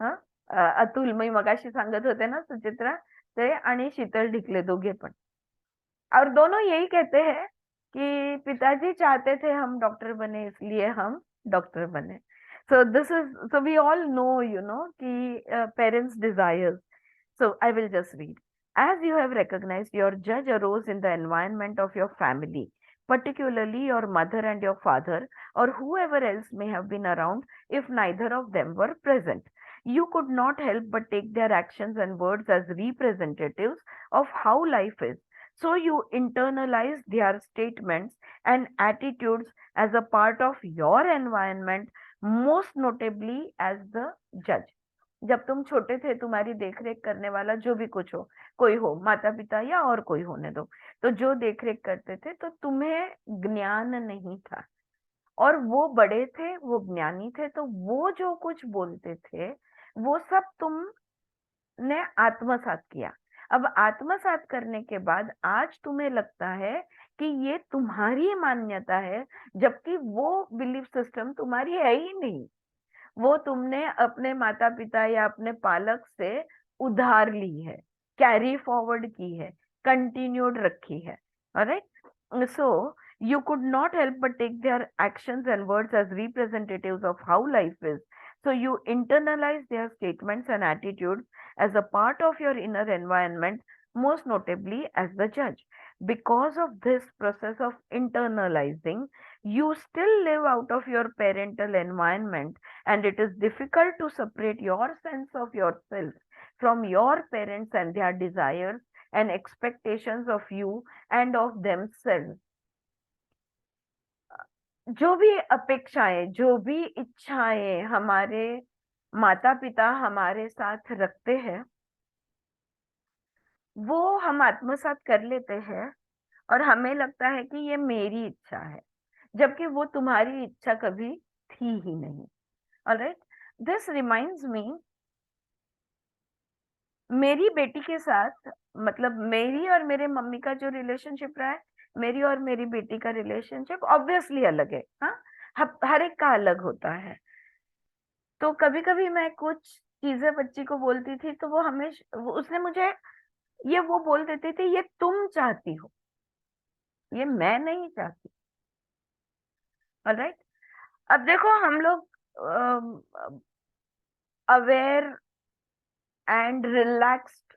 हाँ, अतुल मी मगाशी सांगत होते ना, सुचित्रा ते आणि शीतल ढिकले दोघे पण, और दोनों यही कहते हैं कि पिताजी चाहते थे हम डॉक्टर बने इसलिए हम डॉक्टर बने। So this is, so we all know, you know, कि parents' desires. So I will just read. As you have recognized, your judge arose in the environment of your family, particularly your mother and your father, or whoever else may have been around if neither of them were present. You could not help but take their actions and words as representatives of how life is. So you internalized their statements and attitudes as a part of your environment, most notably as the जज। जब तुम छोटे थे, तुम्हारी देखरेख करने वाला जो भी कुछ हो, कोई हो, माता पिता या और कोई होने दो, तो जो देखरेख करते थे, तो तुम्हें ज्ञान नहीं था और वो बड़े थे, वो ज्ञानी थे, तो वो जो कुछ बोलते थे वो सब तुमने आत्मसात किया। अब आत्मसात करने के बाद आज तुम्हें लगता है कि ये तुम्हारी मान्यता है, जबकि वो बिलीफ सिस्टम तुम्हारी है ही नहीं, वो तुमने अपने माता पिता या अपने पालक से उधार ली है, कैरी फॉरवर्ड की है, कंटिन्यूड रखी है। Alright, so you could not help but take their actions and words as representatives of how life is. So you internalize their statements and attitudes as a part of your inner environment, most notably as the judge. Because of this process of internalizing, you still live out of your parental environment, and it is difficult to separate your sense of yourself from your parents and their desires and expectations of you and of themselves. जो भी अपेक्षाएं, जो भी इच्छाएं हमारे माता पिता हमारे साथ रखते हैं, वो हम आत्मसात कर लेते हैं और हमें लगता है कि ये मेरी इच्छा है, जबकि वो तुम्हारी इच्छा कभी थी ही नहीं। ऑलराइट, दिस रिमाइंड्स मी, मेरी बेटी के साथ, मतलब मेरी और मेरे मम्मी का जो रिलेशनशिप रहा है, मेरी और मेरी बेटी का रिलेशनशिप ऑब्वियसली अलग है। हाँ, हर एक का अलग होता है। तो कभी कभी मैं कुछ चीजें बच्ची को बोलती थी, तो वो हमेशा, उसने मुझे ये वो बोल देती थी, ये तुम चाहती हो, ये मैं नहीं चाहती। ऑलराइट, अब देखो हम लोग अवेयर एंड रिलैक्स्ड,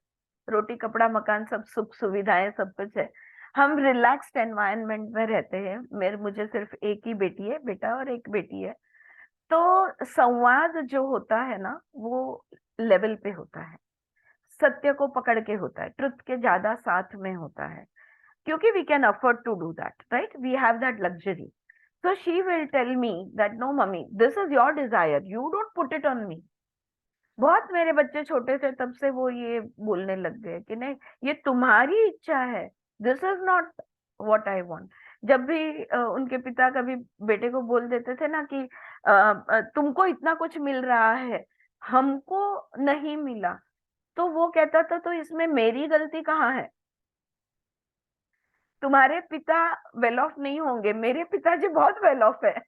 रोटी कपड़ा मकान सब सुख सुविधाएं सब कुछ है, हम रिलैक्स्ड एनवायरनमेंट में रहते हैं। मुझे सिर्फ एक ही बेटी है, बेटा और एक बेटी है, तो संवाद जो होता है ना, वो लेवल पे होता है, सत्य को पकड़ के होता है, ट्रुथ के ज्यादा साथ में होता है, क्योंकि we can afford to do that, right, we have that luxury. So she will tell me that no mummy, this is your desire, you don't put it on me. बहुत मेरे बच्चे छोटे थे तब से वो ये बोलने लग गए कि नहीं, ये तुम्हारी इच्छा है, this is not what I want. जब भी उनके पिता कभी बेटे को बोल देते थे ना कि तुमको इतना कुछ मिल रहा है, हमको नहीं मिला, तो वो कहता था तो इसमें मेरी गलती कहाँ है? तुम्हारे पिता वेल ऑफ नहीं होंगे, मेरे पिताजी बहुत वेल ऑफ है।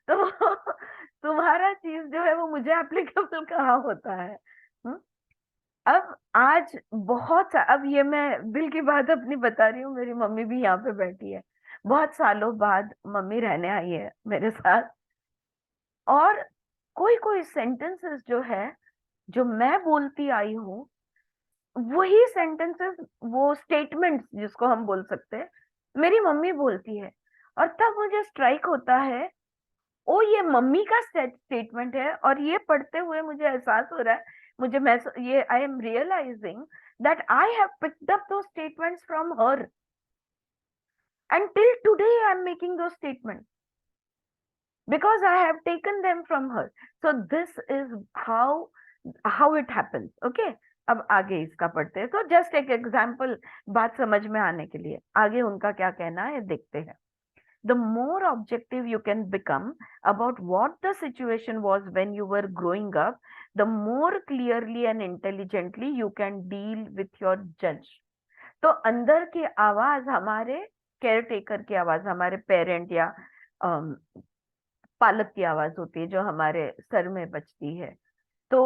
तो तुम्हारा चीज जो है वो मुझे एप्लीकेबल कहाँ होता है? हम्म? अब आज अब ये मैं दिल की बात अपनी बता रही हूँ, मेरी मम्मी भी यहाँ पे बैठी है, बहुत सालों बाद मम्मी रहने आई है मेरे साथ, और कोई कोई सेंटेंसेस जो है जो मैं बोलती आई हूँ, वही सेंटेंसेस, वो स्टेटमेंट्स जिसको हम बोल सकते हैं, मेरी मम्मी बोलती है। और तब मुझे स्ट्राइक होता है, ओ ये मम्मी का स्टेटमेंट है, और ये पढ़ते हुए मुझे एहसास हो रहा है, ये I am realising that I have picked up दो statements from her, and till today I am making दो statement because I have taken them from her. So this is how it happens. Okay, अब आगे इसका पढ़ते हैं, तो just एक example बात समझ में आने के लिए, आगे उनका क्या कहना है देखते हैं. The more objective you can become about what the situation was when you were growing up, the more clearly and intelligently you can deal with your judge. तो अंदर की आवाज, हमारे केयर टेकर की आवाज, हमारे पेरेंट या पालक की आवाज होती है जो हमारे सर में बजती है. तो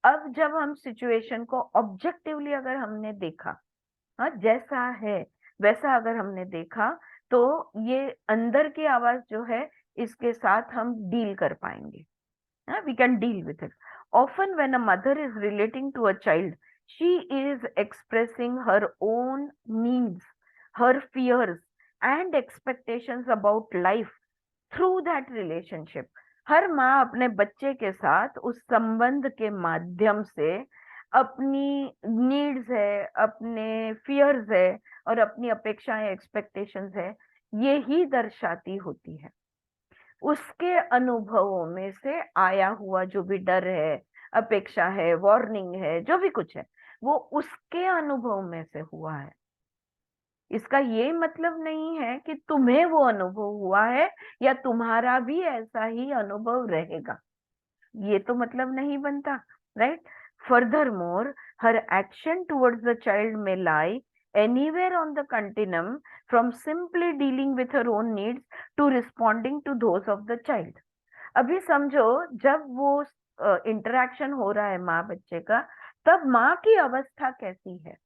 अब जब हम सिचुएशन को ऑब्जेक्टिवली अगर हमने देखा, हाँ, जैसा है वैसा अगर हमने देखा, तो ये अंदर की आवाज जो है इसके साथ हम डील कर पाएंगे. We can deal with it. Often when a mother is relating to a child, she is expressing her own needs, her fears and expectations about life through that relationship. हर माँ अपने बच्चे के साथ उस संबंध के माध्यम से अपनी नीड्स है, अपने फियर्स है और अपनी अपेक्षाएं, एक्सपेक्टेशंस है, ये ही दर्शाती होती है. उसके अनुभवों में से आया हुआ जो भी डर है, अपेक्षा है, वार्निंग है, जो भी कुछ है, वो उसके अनुभव में से हुआ है. इसका ये मतलब नहीं है कि तुम्हें वो अनुभव हुआ है या तुम्हारा भी ऐसा ही अनुभव रहेगा, ये तो मतलब नहीं बनता, right? Furthermore, her action towards the child may lie anywhere on the continuum from simply dealing with her own needs to responding to those of the child. अभी समझो, जब वो इंटरेक्शन हो रहा है माँ बच्चे का, तब माँ की अवस्था कैसी है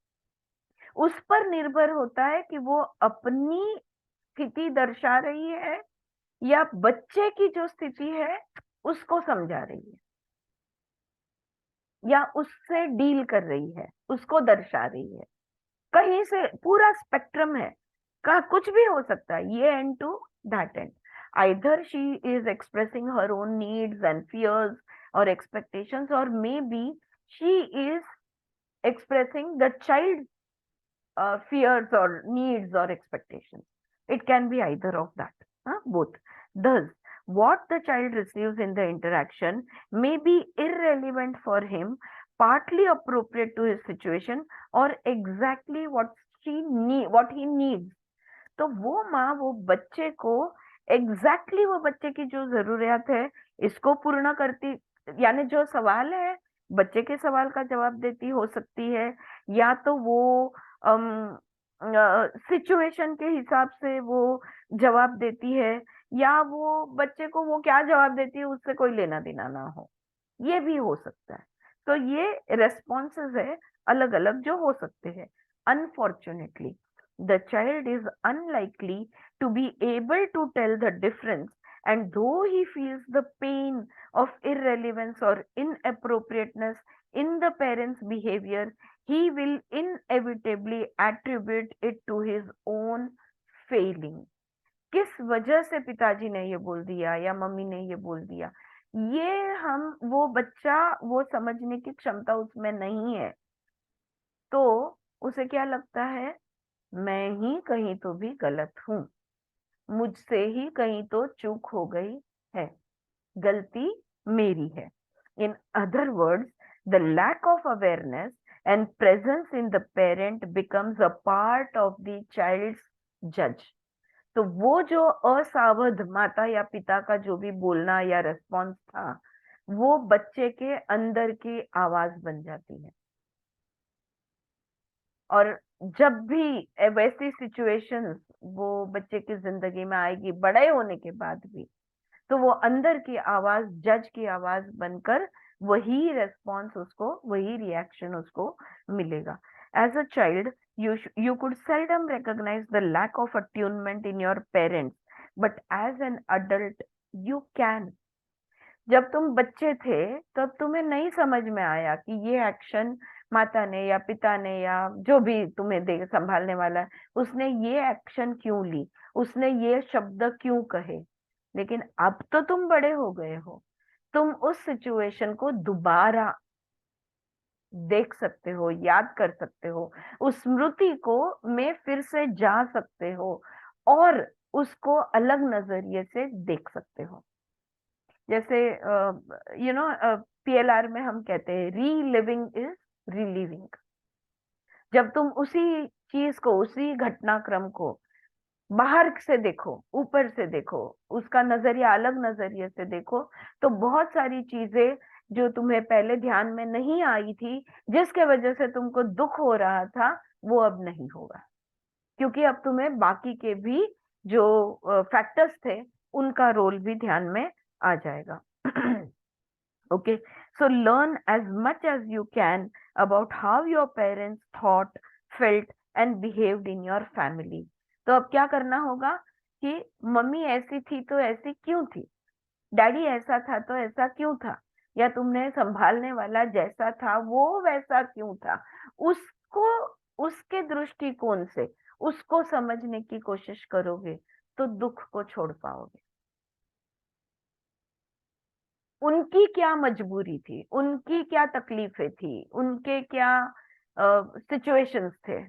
उस पर निर्भर होता है कि वो अपनी स्थिति दर्शा रही है या बच्चे की जो स्थिति है उसको समझा रही है या उससे डील कर रही है, उसको दर्शा रही है. कहीं से पूरा स्पेक्ट्रम है, का कुछ भी हो सकता है, ये end to that end. Either she is expressing her own needs and fears or expectations, or maybe she is expressing the child's fears or needs or expectations. It can be either of that, both. Thus, what the child receives in the interaction may be irrelevant for him, partly appropriate to his situation, or exactly what he needs. तो वो माँ वो बच्चे को exactly वो बच्चे की जो जरूरियात है इसको पूर्ण करती, यानी जो सवाल है बच्चे के सवाल का जवाब देती हो सकती है, या तो वो सिचुएशन के हिसाब से वो जवाब देती है, या वो बच्चे को वो क्या जवाब देती है उससे कोई लेना देना ना हो, ये भी हो सकता है. तो ये रेस्पॉन्सेस है अलग अलग जो हो सकते हैं. Unfortunately the child is unlikely to be able to tell the difference, and though he feels the pain of irrelevance or inappropriateness in the parent's behavior, he will inevitably attribute it to his own failing. किस वजह से पिताजी ने ये बोल दिया या mummy ने ये बोल दिया, ये वो बच्चा वो समझने की क्षमता उसमें नहीं है, तो उसे क्या लगता है, मैं ही कहीं तो भी गलत हूं, मुझसे ही कहीं तो चूक हो गई है, गलती मेरी है. In other words, the lack of awareness and presence in the parent becomes a part of the child's जज. तो वो जो असावध माता या पिता का जो भी बोलना या रेस्पॉन्स था, वो बच्चे के अंदर की आवाज बन जाती है। और जब भी वैसी सिचुएशंस वो बच्चे की जिंदगी में आएगी बड़े होने के बाद भी, तो वो अंदर की आवाज, जज की आवाज बनकर वही रेस्पॉन्स उसको, वही रिएक्शन उसको मिलेगा। As a child you could seldom recognize the lack of attunement in your parents, but as an adult you can. जब तुम बच्चे थे तब तुम्हें नहीं समझ में आया कि ये एक्शन माता ने या पिता ने या जो भी तुम्हें देख संभालने वाला है, उसने ये एक्शन क्यों ली, उसने ये शब्द क्यों कहे। लेकिन अब तो तुम बड़े हो गए हो, तुम उस सिचुएशन को दोबारा देख सकते हो, याद कर सकते हो, उस स्मृति को में फिर से जा सकते हो और उसको अलग नजरिए से देख सकते हो। जैसे PLR में हम कहते हैं रीलिविंग इज रिलीविंग। जब तुम उसी चीज को, उसी घटनाक्रम को बाहर से देखो, ऊपर से देखो, उसका नजरिया अलग नजरिए से देखो, तो बहुत सारी चीजें जो तुम्हें पहले ध्यान में नहीं आई थी, जिसके वजह से तुमको दुख हो रहा था, वो अब नहीं होगा, क्योंकि अब तुम्हें बाकी के भी जो फैक्टर्स थे उनका रोल भी ध्यान में आ जाएगा। Okay, so learn as much as you can about how your parents thought, felt and behaved in your family. तो अब क्या करना होगा कि मम्मी ऐसी थी तो ऐसी क्यों थी, डैडी ऐसा था तो ऐसा क्यों था, या तुमने संभालने वाला जैसा था वो वैसा क्यों था, उसको, उसके दृष्टिकोण से उसको समझने की कोशिश करोगे तो दुख को छोड़ पाओगे। उनकी क्या मजबूरी थी, उनकी क्या तकलीफें थी, उनके क्या सिचुएशंस थे,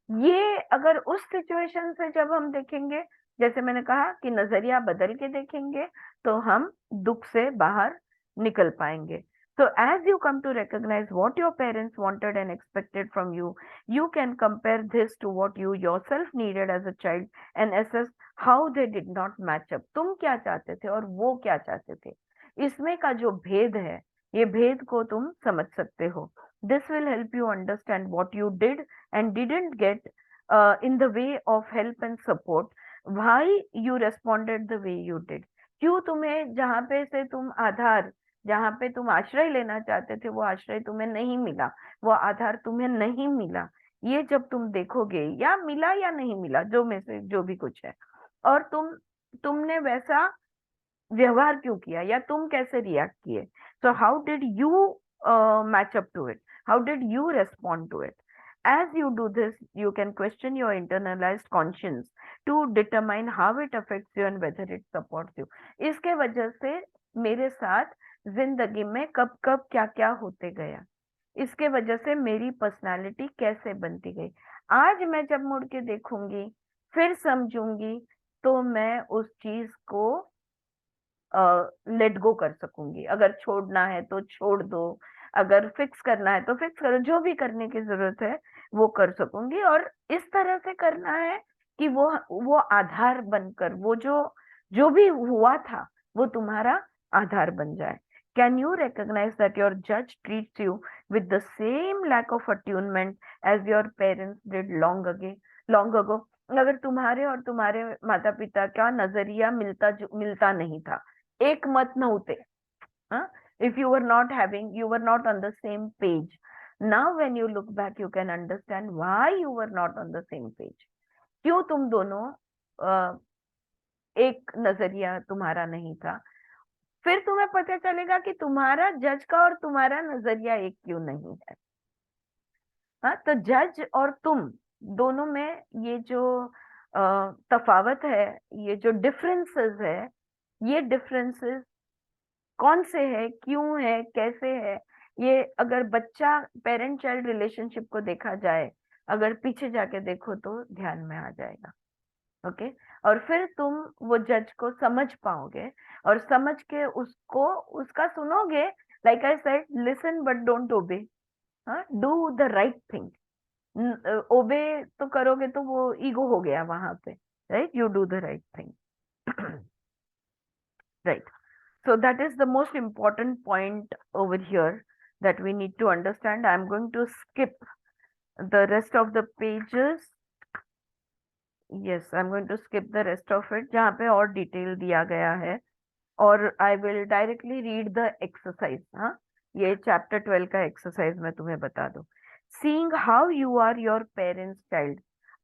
ये अगर उस सिचुएशन से जब हम देखेंगे, जैसे मैंने कहा कि नजरिया बदल के देखेंगे, तो हम दुख से बाहर निकल पाएंगे। So as you come to recognize what your parents wanted and expected from you, you can compare this to what you yourself needed as a child and assess how they did not match up. तुम क्या चाहते थे और वो क्या चाहते थे, इसमें का जो भेद है, ये भेद को तुम समझ सकते हो। This will help you understand what you did and didn't get in the way of help and support. Why you responded the way you did. क्यों तुम्हें जहाँ पे से तुम आधार, जहाँ पे तुम आश्रय लेना चाहते थे वो आश्रय तुम्हें नहीं मिला, वो आधार तुम्हें नहीं मिला, ये जब तुम देखोगे, या मिला या नहीं मिला, जो में से जो भी कुछ है, और तुमने वैसा व्यवहार क्यों किया या तुम कैसे रिएक्ट किए, so how did you match up to it, how did you respond to it. As you do this, you can question your internalized conscience to determine how it affects you and whether it supports you. इसके वजह से मेरे साथ जिंदगी में कब कब क्या क्या होते गया, इसके वजह से मेरी पर्सनालिटी कैसे बनती गई, आज मैं जब मुड़ के देखूंगी, फिर समझूंगी, तो मैं उस चीज को लेट गो कर सकूंगी। अगर छोड़ना है तो छोड़ दो, अगर फिक्स करना है तो फिक्स करो, जो भी करने की जरूरत है वो कर सकूंगी। और इस तरह से करना है कि वो आधार बनकर, वो जो भी हुआ था वो तुम्हारा आधार बन जाए। Can you recognise that your जज treats you with the same lack of attunement as your parents did long ago. अगर तुम्हारे और तुम्हारे माता पिता का नजरिया मिलता नहीं था, एक मत नव्हते, if you were not having, you were not on the same page, now when you look back you can understand why you were not on the same page, क्यों तुम दोनों एक नजरिया तुम्हारा नहीं था। फिर तुम्हें पता चलेगा कि तुम्हारा जज का और तुम्हारा नजरिया एक क्यों नहीं है। हाँ, तो जज और तुम दोनों में ये जो तफावत है, ये जो डिफरेंसेस है, ये डिफरेंसेस कौन से है, क्यों है, कैसे है, ये अगर बच्चा पेरेंट चाइल्ड रिलेशनशिप को देखा जाए, अगर पीछे जाके देखो तो ध्यान में आ जाएगा। ओके, और फिर तुम वो जज को समझ पाओगे और समझ के उसको, उसका सुनोगे। Like I said, listen but don't obey, do the right thing. Obey तो करोगे तो वो ईगो हो गया वहां पे, right, you do the right thing. Right, So that is the most important point over here that we need to understand. I'm going to skip the rest of the pages. Yes, I'm going to skip the rest of it जहाँ पे और detail दिया गया है, और I will directly read the exercise. हाँ, ये chapter 12 का एक्सरसाइज मैं तुम्हें बता दूं. Seeing how you are your parents' child,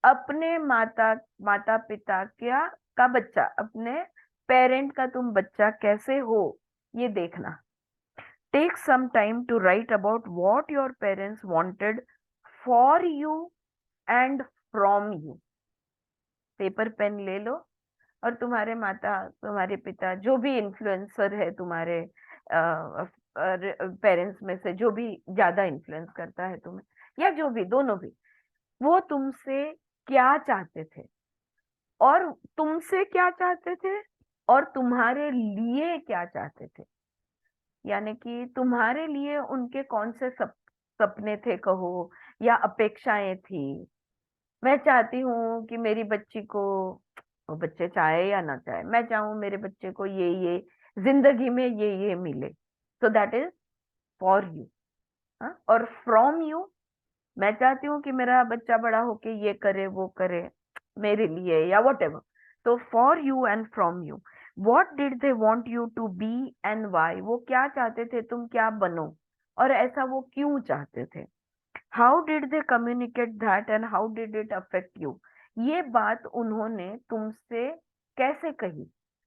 अपने माता पिता का बच्चा, अपने पेरेंट का तुम बच्चा कैसे हो, ये देखना. Take some time to write about what your parents wanted for you and from you. Paper pen ले लो और तुम्हारे तुम्हारे पिता, जो भी इन्फ्लुएंसर है तुम्हारे पेरेंट्स में से, जो भी ज्यादा इन्फ्लुएंस करता है तुम्हें, या जो भी, दोनों भी, वो तुमसे क्या चाहते थे, और तुमसे क्या चाहते थे, और तुम्हारे लिए क्या चाहते थे. यानी कि तुम्हारे लिए उनके कौन से सपने थे कहो, या अपेक्षाएं थी. मैं चाहती हूँ कि मेरी बच्ची को, वो बच्चे चाहे या ना चाहे, मैं चाहूँ मेरे बच्चे को ये जिंदगी में ये मिले. सो दैट इज फॉर यू. और फ्रॉम यू, मैं चाहती हूँ कि मेरा बच्चा बड़ा होके ये करे वो करे मेरे लिए, या वट एवर. तो for you and from you. What did they want you to be and why, वो क्या चाहते थे तुम क्या बनो, और ऐसा वो क्यों चाहते थे. How did they communicate that and how did it affect you, ये बात उन्होंने तुमसे कैसे कही,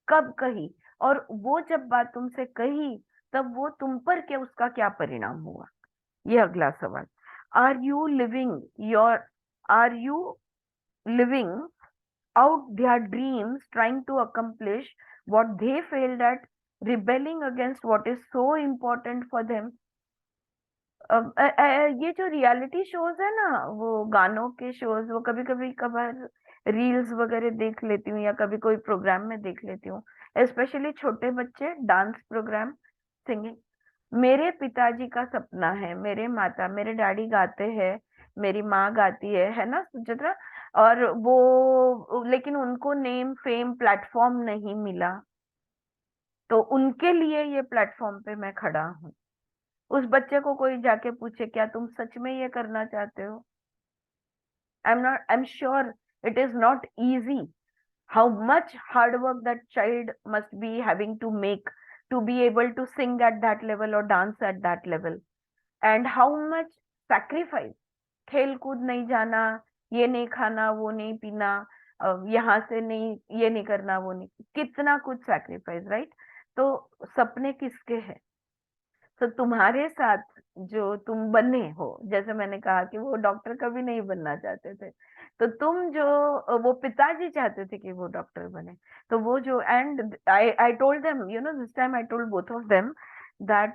कब कही, और वो जब बात तुमसे कही तब वो तुम पर क्या, उसका क्या परिणाम हुआ. ये अगला सवाल. Are you living out their dreams, trying to accomplish what they failed at, rebelling against what is so important for them. ये जो रियलिटी शोज है ना, वो गानों के शोज, वो कभी कभार रील्स वगैरह देख लेती हूँ, या कभी कोई प्रोग्राम में देख लेती हूँ, स्पेशली छोटे बच्चे डांस प्रोग्राम, सिंगिंग. मेरे पिताजी का सपना है, मेरे डैडी गाते हैं, मेरी माँ गाती है ना सुचित्रा, और वो, लेकिन उनको नेम फेम प्लेटफॉर्म नहीं मिला, तो उनके लिए ये प्लेटफॉर्म पे मैं खड़ा हूँ. उस बच्चे को कोई जाके पूछे क्या तुम सच में ये करना चाहते हो, I'm sure it is not easy how much hard work that child must be having to make to be able to sing at that level or dance at that level, and how much sacrifice. खेल कूद नहीं जाना, ये नहीं खाना, वो नहीं पीना, यहाँ से नहीं, ये नहीं करना, वो नहीं, कितना कुछ सैक्रिफाइस, राइट. तो सपने किसके हैं. तो तुम्हारे साथ जो तुम बने हो, जैसे मैंने कहा कि वो डॉक्टर कभी नहीं बनना चाहते थे, तो तुम जो, वो पिताजी चाहते थे कि वो डॉक्टर बने, तो वो जो, and I told them, this time I told both of them that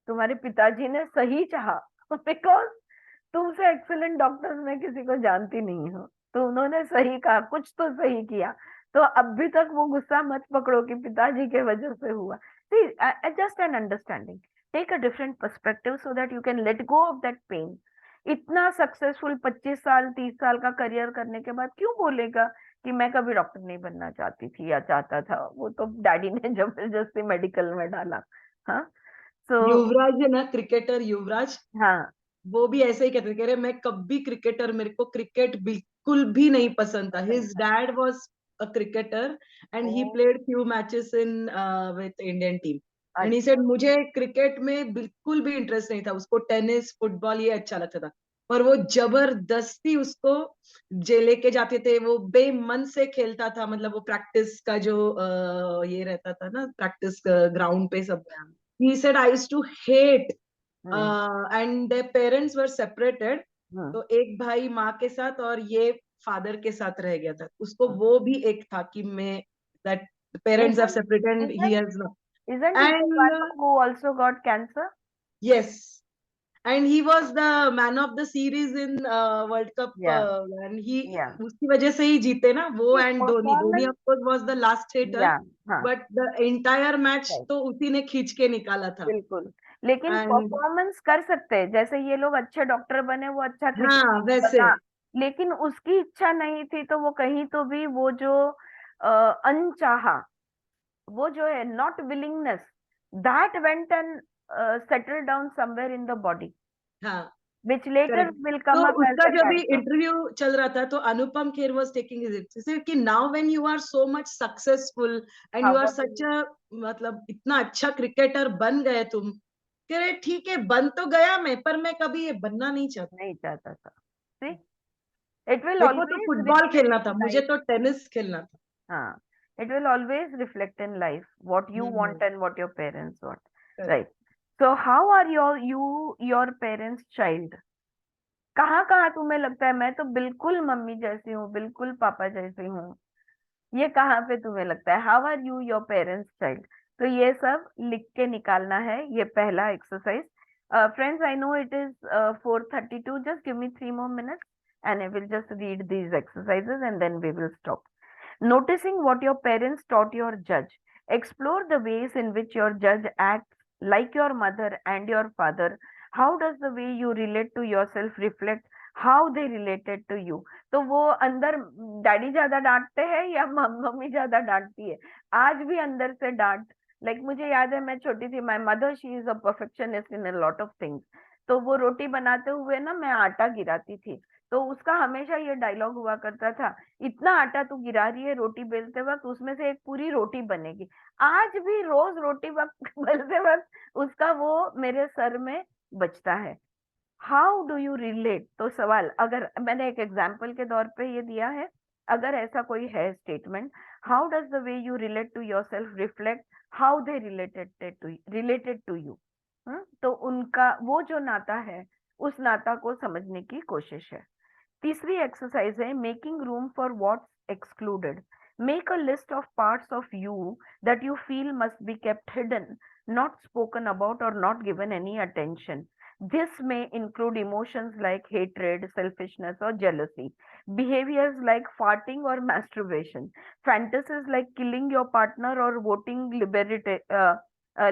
तुम्हारे पिताजी ने सही चाहा, बिकॉज तुमसे एक्सीलेंट डॉक्टर्स मैं किसी को जानती नहीं हूँ, तो उन्होंने सही कहा, कुछ तो सही किया. तो अभी तक वो गुस्सा मत पकड़ो कि पिताजी के वजह से हुआ. See, just an understanding. Take a different perspective so that you can let go of that pain. इतना सक्सेसफुल 25 साल 30 साल का करियर करने के बाद क्यों बोलेगा कि मैं कभी डॉक्टर नहीं बनना चाहती थी या चाहता था, वो तो डैडी ने जबरदस्ती मेडिकल में डाला. हाँ, सो युवराज है ना, क्रिकेटर युवराज, हाँ, वो भी ऐसे ही कहते थे, कह रहे मैं कभी क्रिकेटर, मेरे को क्रिकेट बिल्कुल भी नहीं पसंद था. His dad was a cricketer and he played few matches in with Indian team and he said मुझे क्रिकेट में बिल्कुल भी इंटरेस्ट नहीं था, उसको टेनिस फुटबॉल ये अच्छा लगता था, पर वो जबरदस्ती उसको जे लेके जाते थे, वो बेमन से खेलता था, मतलब वो प्रैक्टिस का जो ये रहता था ना, प्रैक्टिस ग्राउंड पे सब. he said I used to hate and their parents were separated. तो एक भाई माँ के साथ और ये फादर के साथ रह गया था, उसको वो भी एक था कि मैं, that parents have separated and he has not. Isn't it the one who also got cancer? Yes, and he was the man of the series in World Cup. And he उसकी वजह से ही जीते ना वो, and Dhoni of course was the last hitter, but the entire match तो उसी ने खींच के निकाला था. बिल्कुल, लेकिन परफॉर्मेंस कर सकते हैं, जैसे ये लोग अच्छे डॉक्टर बने, वो अच्छा क्रिकेट वैसे बना, लेकिन उसकी इच्छा नहीं थी, तो वो कहीं तो भी वो जो अनचाहा वो जो है not willingness, that went and settle down somewhere in the body, हाँ which later करेक्ट। will तो come up as उसका a जब भी cancer. इंटरव्यू चल रहा था तो Anupam Kher was taking his कि now when you are so much successful and हाँ, you are what such a मतलब इतना अच्छा क्रिकेटर बन गए तुम, कह रहे ठीक है बन तो गया मैं, पर मैं कभी ये बनना नहीं चाहता। नहीं चाहता था. See, it will देखो तो always फुटबॉल reflect खेलना था, in मुझे life. तो टेनिस खेलना था। हाँ, it will always reflect in life what you want and what your parents want, right? So how are your parents' child? कहाँ कहाँ तुम्हें लगता है मैं तो बिल्कुल मम्मी जैसी हूँ, बिल्कुल पापा जैसी हूँ, ये कहाँ पे तुम्हें लगता है? How are you your parents child? तो ये सब लिख के निकालना है, ये पहला exercise. Friends, I know it is 4:32. Just give me 3 more minutes and I will just read these exercises and then we will stop. Noticing what your parents taught your judge. Explore the ways in which your judge acts like your mother and your father. How does the way you relate to yourself reflect how they related to you? तो वो अंदर daddy ज्यादा डांटते हैं या mummy ज्यादा डांटती है? आज भी अंदर से डांट, लाइक मुझे याद है मैं छोटी थी, my mother she is a perfectionist in a lot of things. तो वो रोटी बनाते हुए ना मैं आटा गिराती थी, तो उसका हमेशा ये डायलॉग हुआ करता था, इतना आटा तू गिरा रही है रोटी बेलते वक्त, उसमें से एक पूरी रोटी बनेगी. आज भी रोज रोटी वक्त बेलते वक्त उसका वो मेरे सर में बजता है. How do you relate? तो सवाल, अगर मैंने एक एग्जाम्पल के तौर पे ये दिया है, अगर ऐसा कोई है statement, how does the way you relate to your self reflect how they related to you. तो उनका वो जो नाता है, उस नाता को समझने की कोशिश है. तीसरी एक्सरसाइज है making room for what's excluded. Make a list of parts of you that you feel must be kept hidden, not spoken about or not given any attention. This may include emotions like hatred, selfishness, or jealousy, behaviors like farting or masturbation, fantasies like killing your partner or voting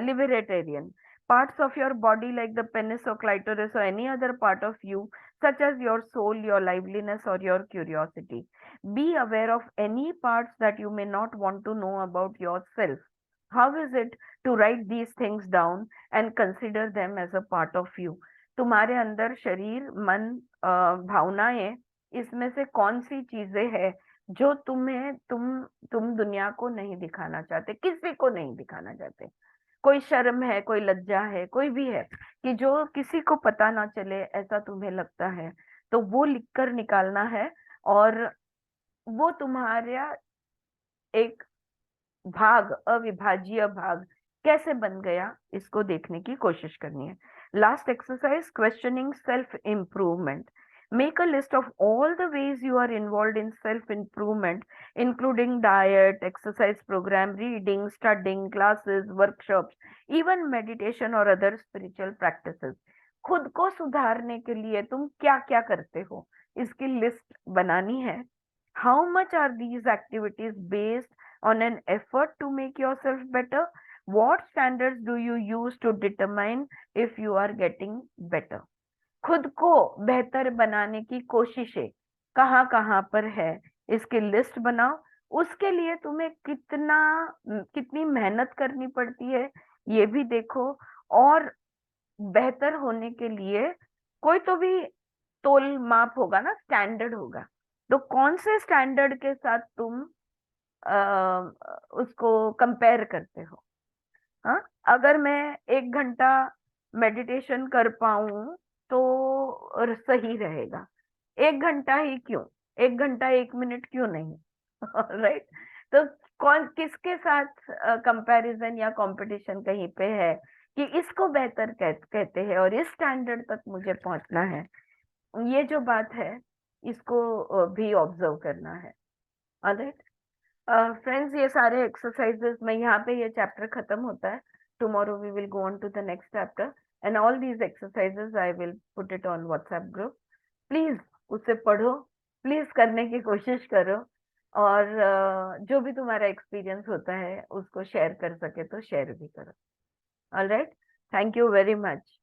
libertarian, parts of your body like the penis or clitoris or any other part of you, such as your soul, your liveliness, or your curiosity. Be aware of any parts that you may not want to know about yourself. How is it to write these things down and consider them as a part of you? तुम्हारे अंदर शरीर, मन, भावनाएं, इसमें से कौन सी चीजें हैं जो तुम दुनिया को नहीं दिखाना चाहते, किसी को नहीं दिखाना चाहते? कोई शर्म है, कोई लज्जा है, कोई भी है कि जो किसी को पता ना चले ऐसा तुम्हें लगता है, तो वो लिखकर निकालना है. और वो तुम्हारा एक भाग, अविभाज्य भाग कैसे बन गया, इसको देखने की कोशिश करनी है. Last exercise, questioning self improvement. Make a list of all the ways you are involved in self-improvement, including diet, exercise program, reading, studying, classes, workshops, even meditation or other spiritual practices. खुद को सुधारने के लिए तुम क्या क्या करते हो, इसकी लिस्ट बनानी है. How much are these activities based on an effort to make yourself better? What standards do you use to determine if you are getting better? खुद को बेहतर बनाने की कोशिशें कहाँ कहाँ पर है, इसकी लिस्ट बनाओ. उसके लिए तुम्हें कितनी मेहनत करनी पड़ती है ये भी देखो. और बेहतर होने के लिए कोई तो भी तोल माप होगा ना, स्टैंडर्ड होगा. तो कौन से स्टैंडर्ड के साथ तुम उसको कंपेयर करते हो? हाँ, अगर मैं 1 घंटा मेडिटेशन कर पाऊं तो सही रहेगा. 1 घंटा ही क्यों, 1 घंटा 1 मिनट क्यों नहीं? राइट. तो कौन किसके साथ कंपैरिजन या कंपटीशन कहीं पे है कि इसको बेहतर कहते हैं और इस स्टैंडर्ड तक मुझे पहुंचना है. ये जो बात है इसको भी ऑब्जर्व करना है. ऑलराइट फ्रेंड्स, ये सारे एक्सरसाइजेस में यहाँ पे ये चैप्टर खत्म होता है. Tomorrow we will go on to the next chapter and all these exercises I will put it on WhatsApp group. Please उसे पढ़ो, प्लीज करने की कोशिश करो, और जो भी तुम्हारा एक्सपीरियंस होता है उसको शेयर कर सके तो शेयर भी करो. Alright, thank you very much.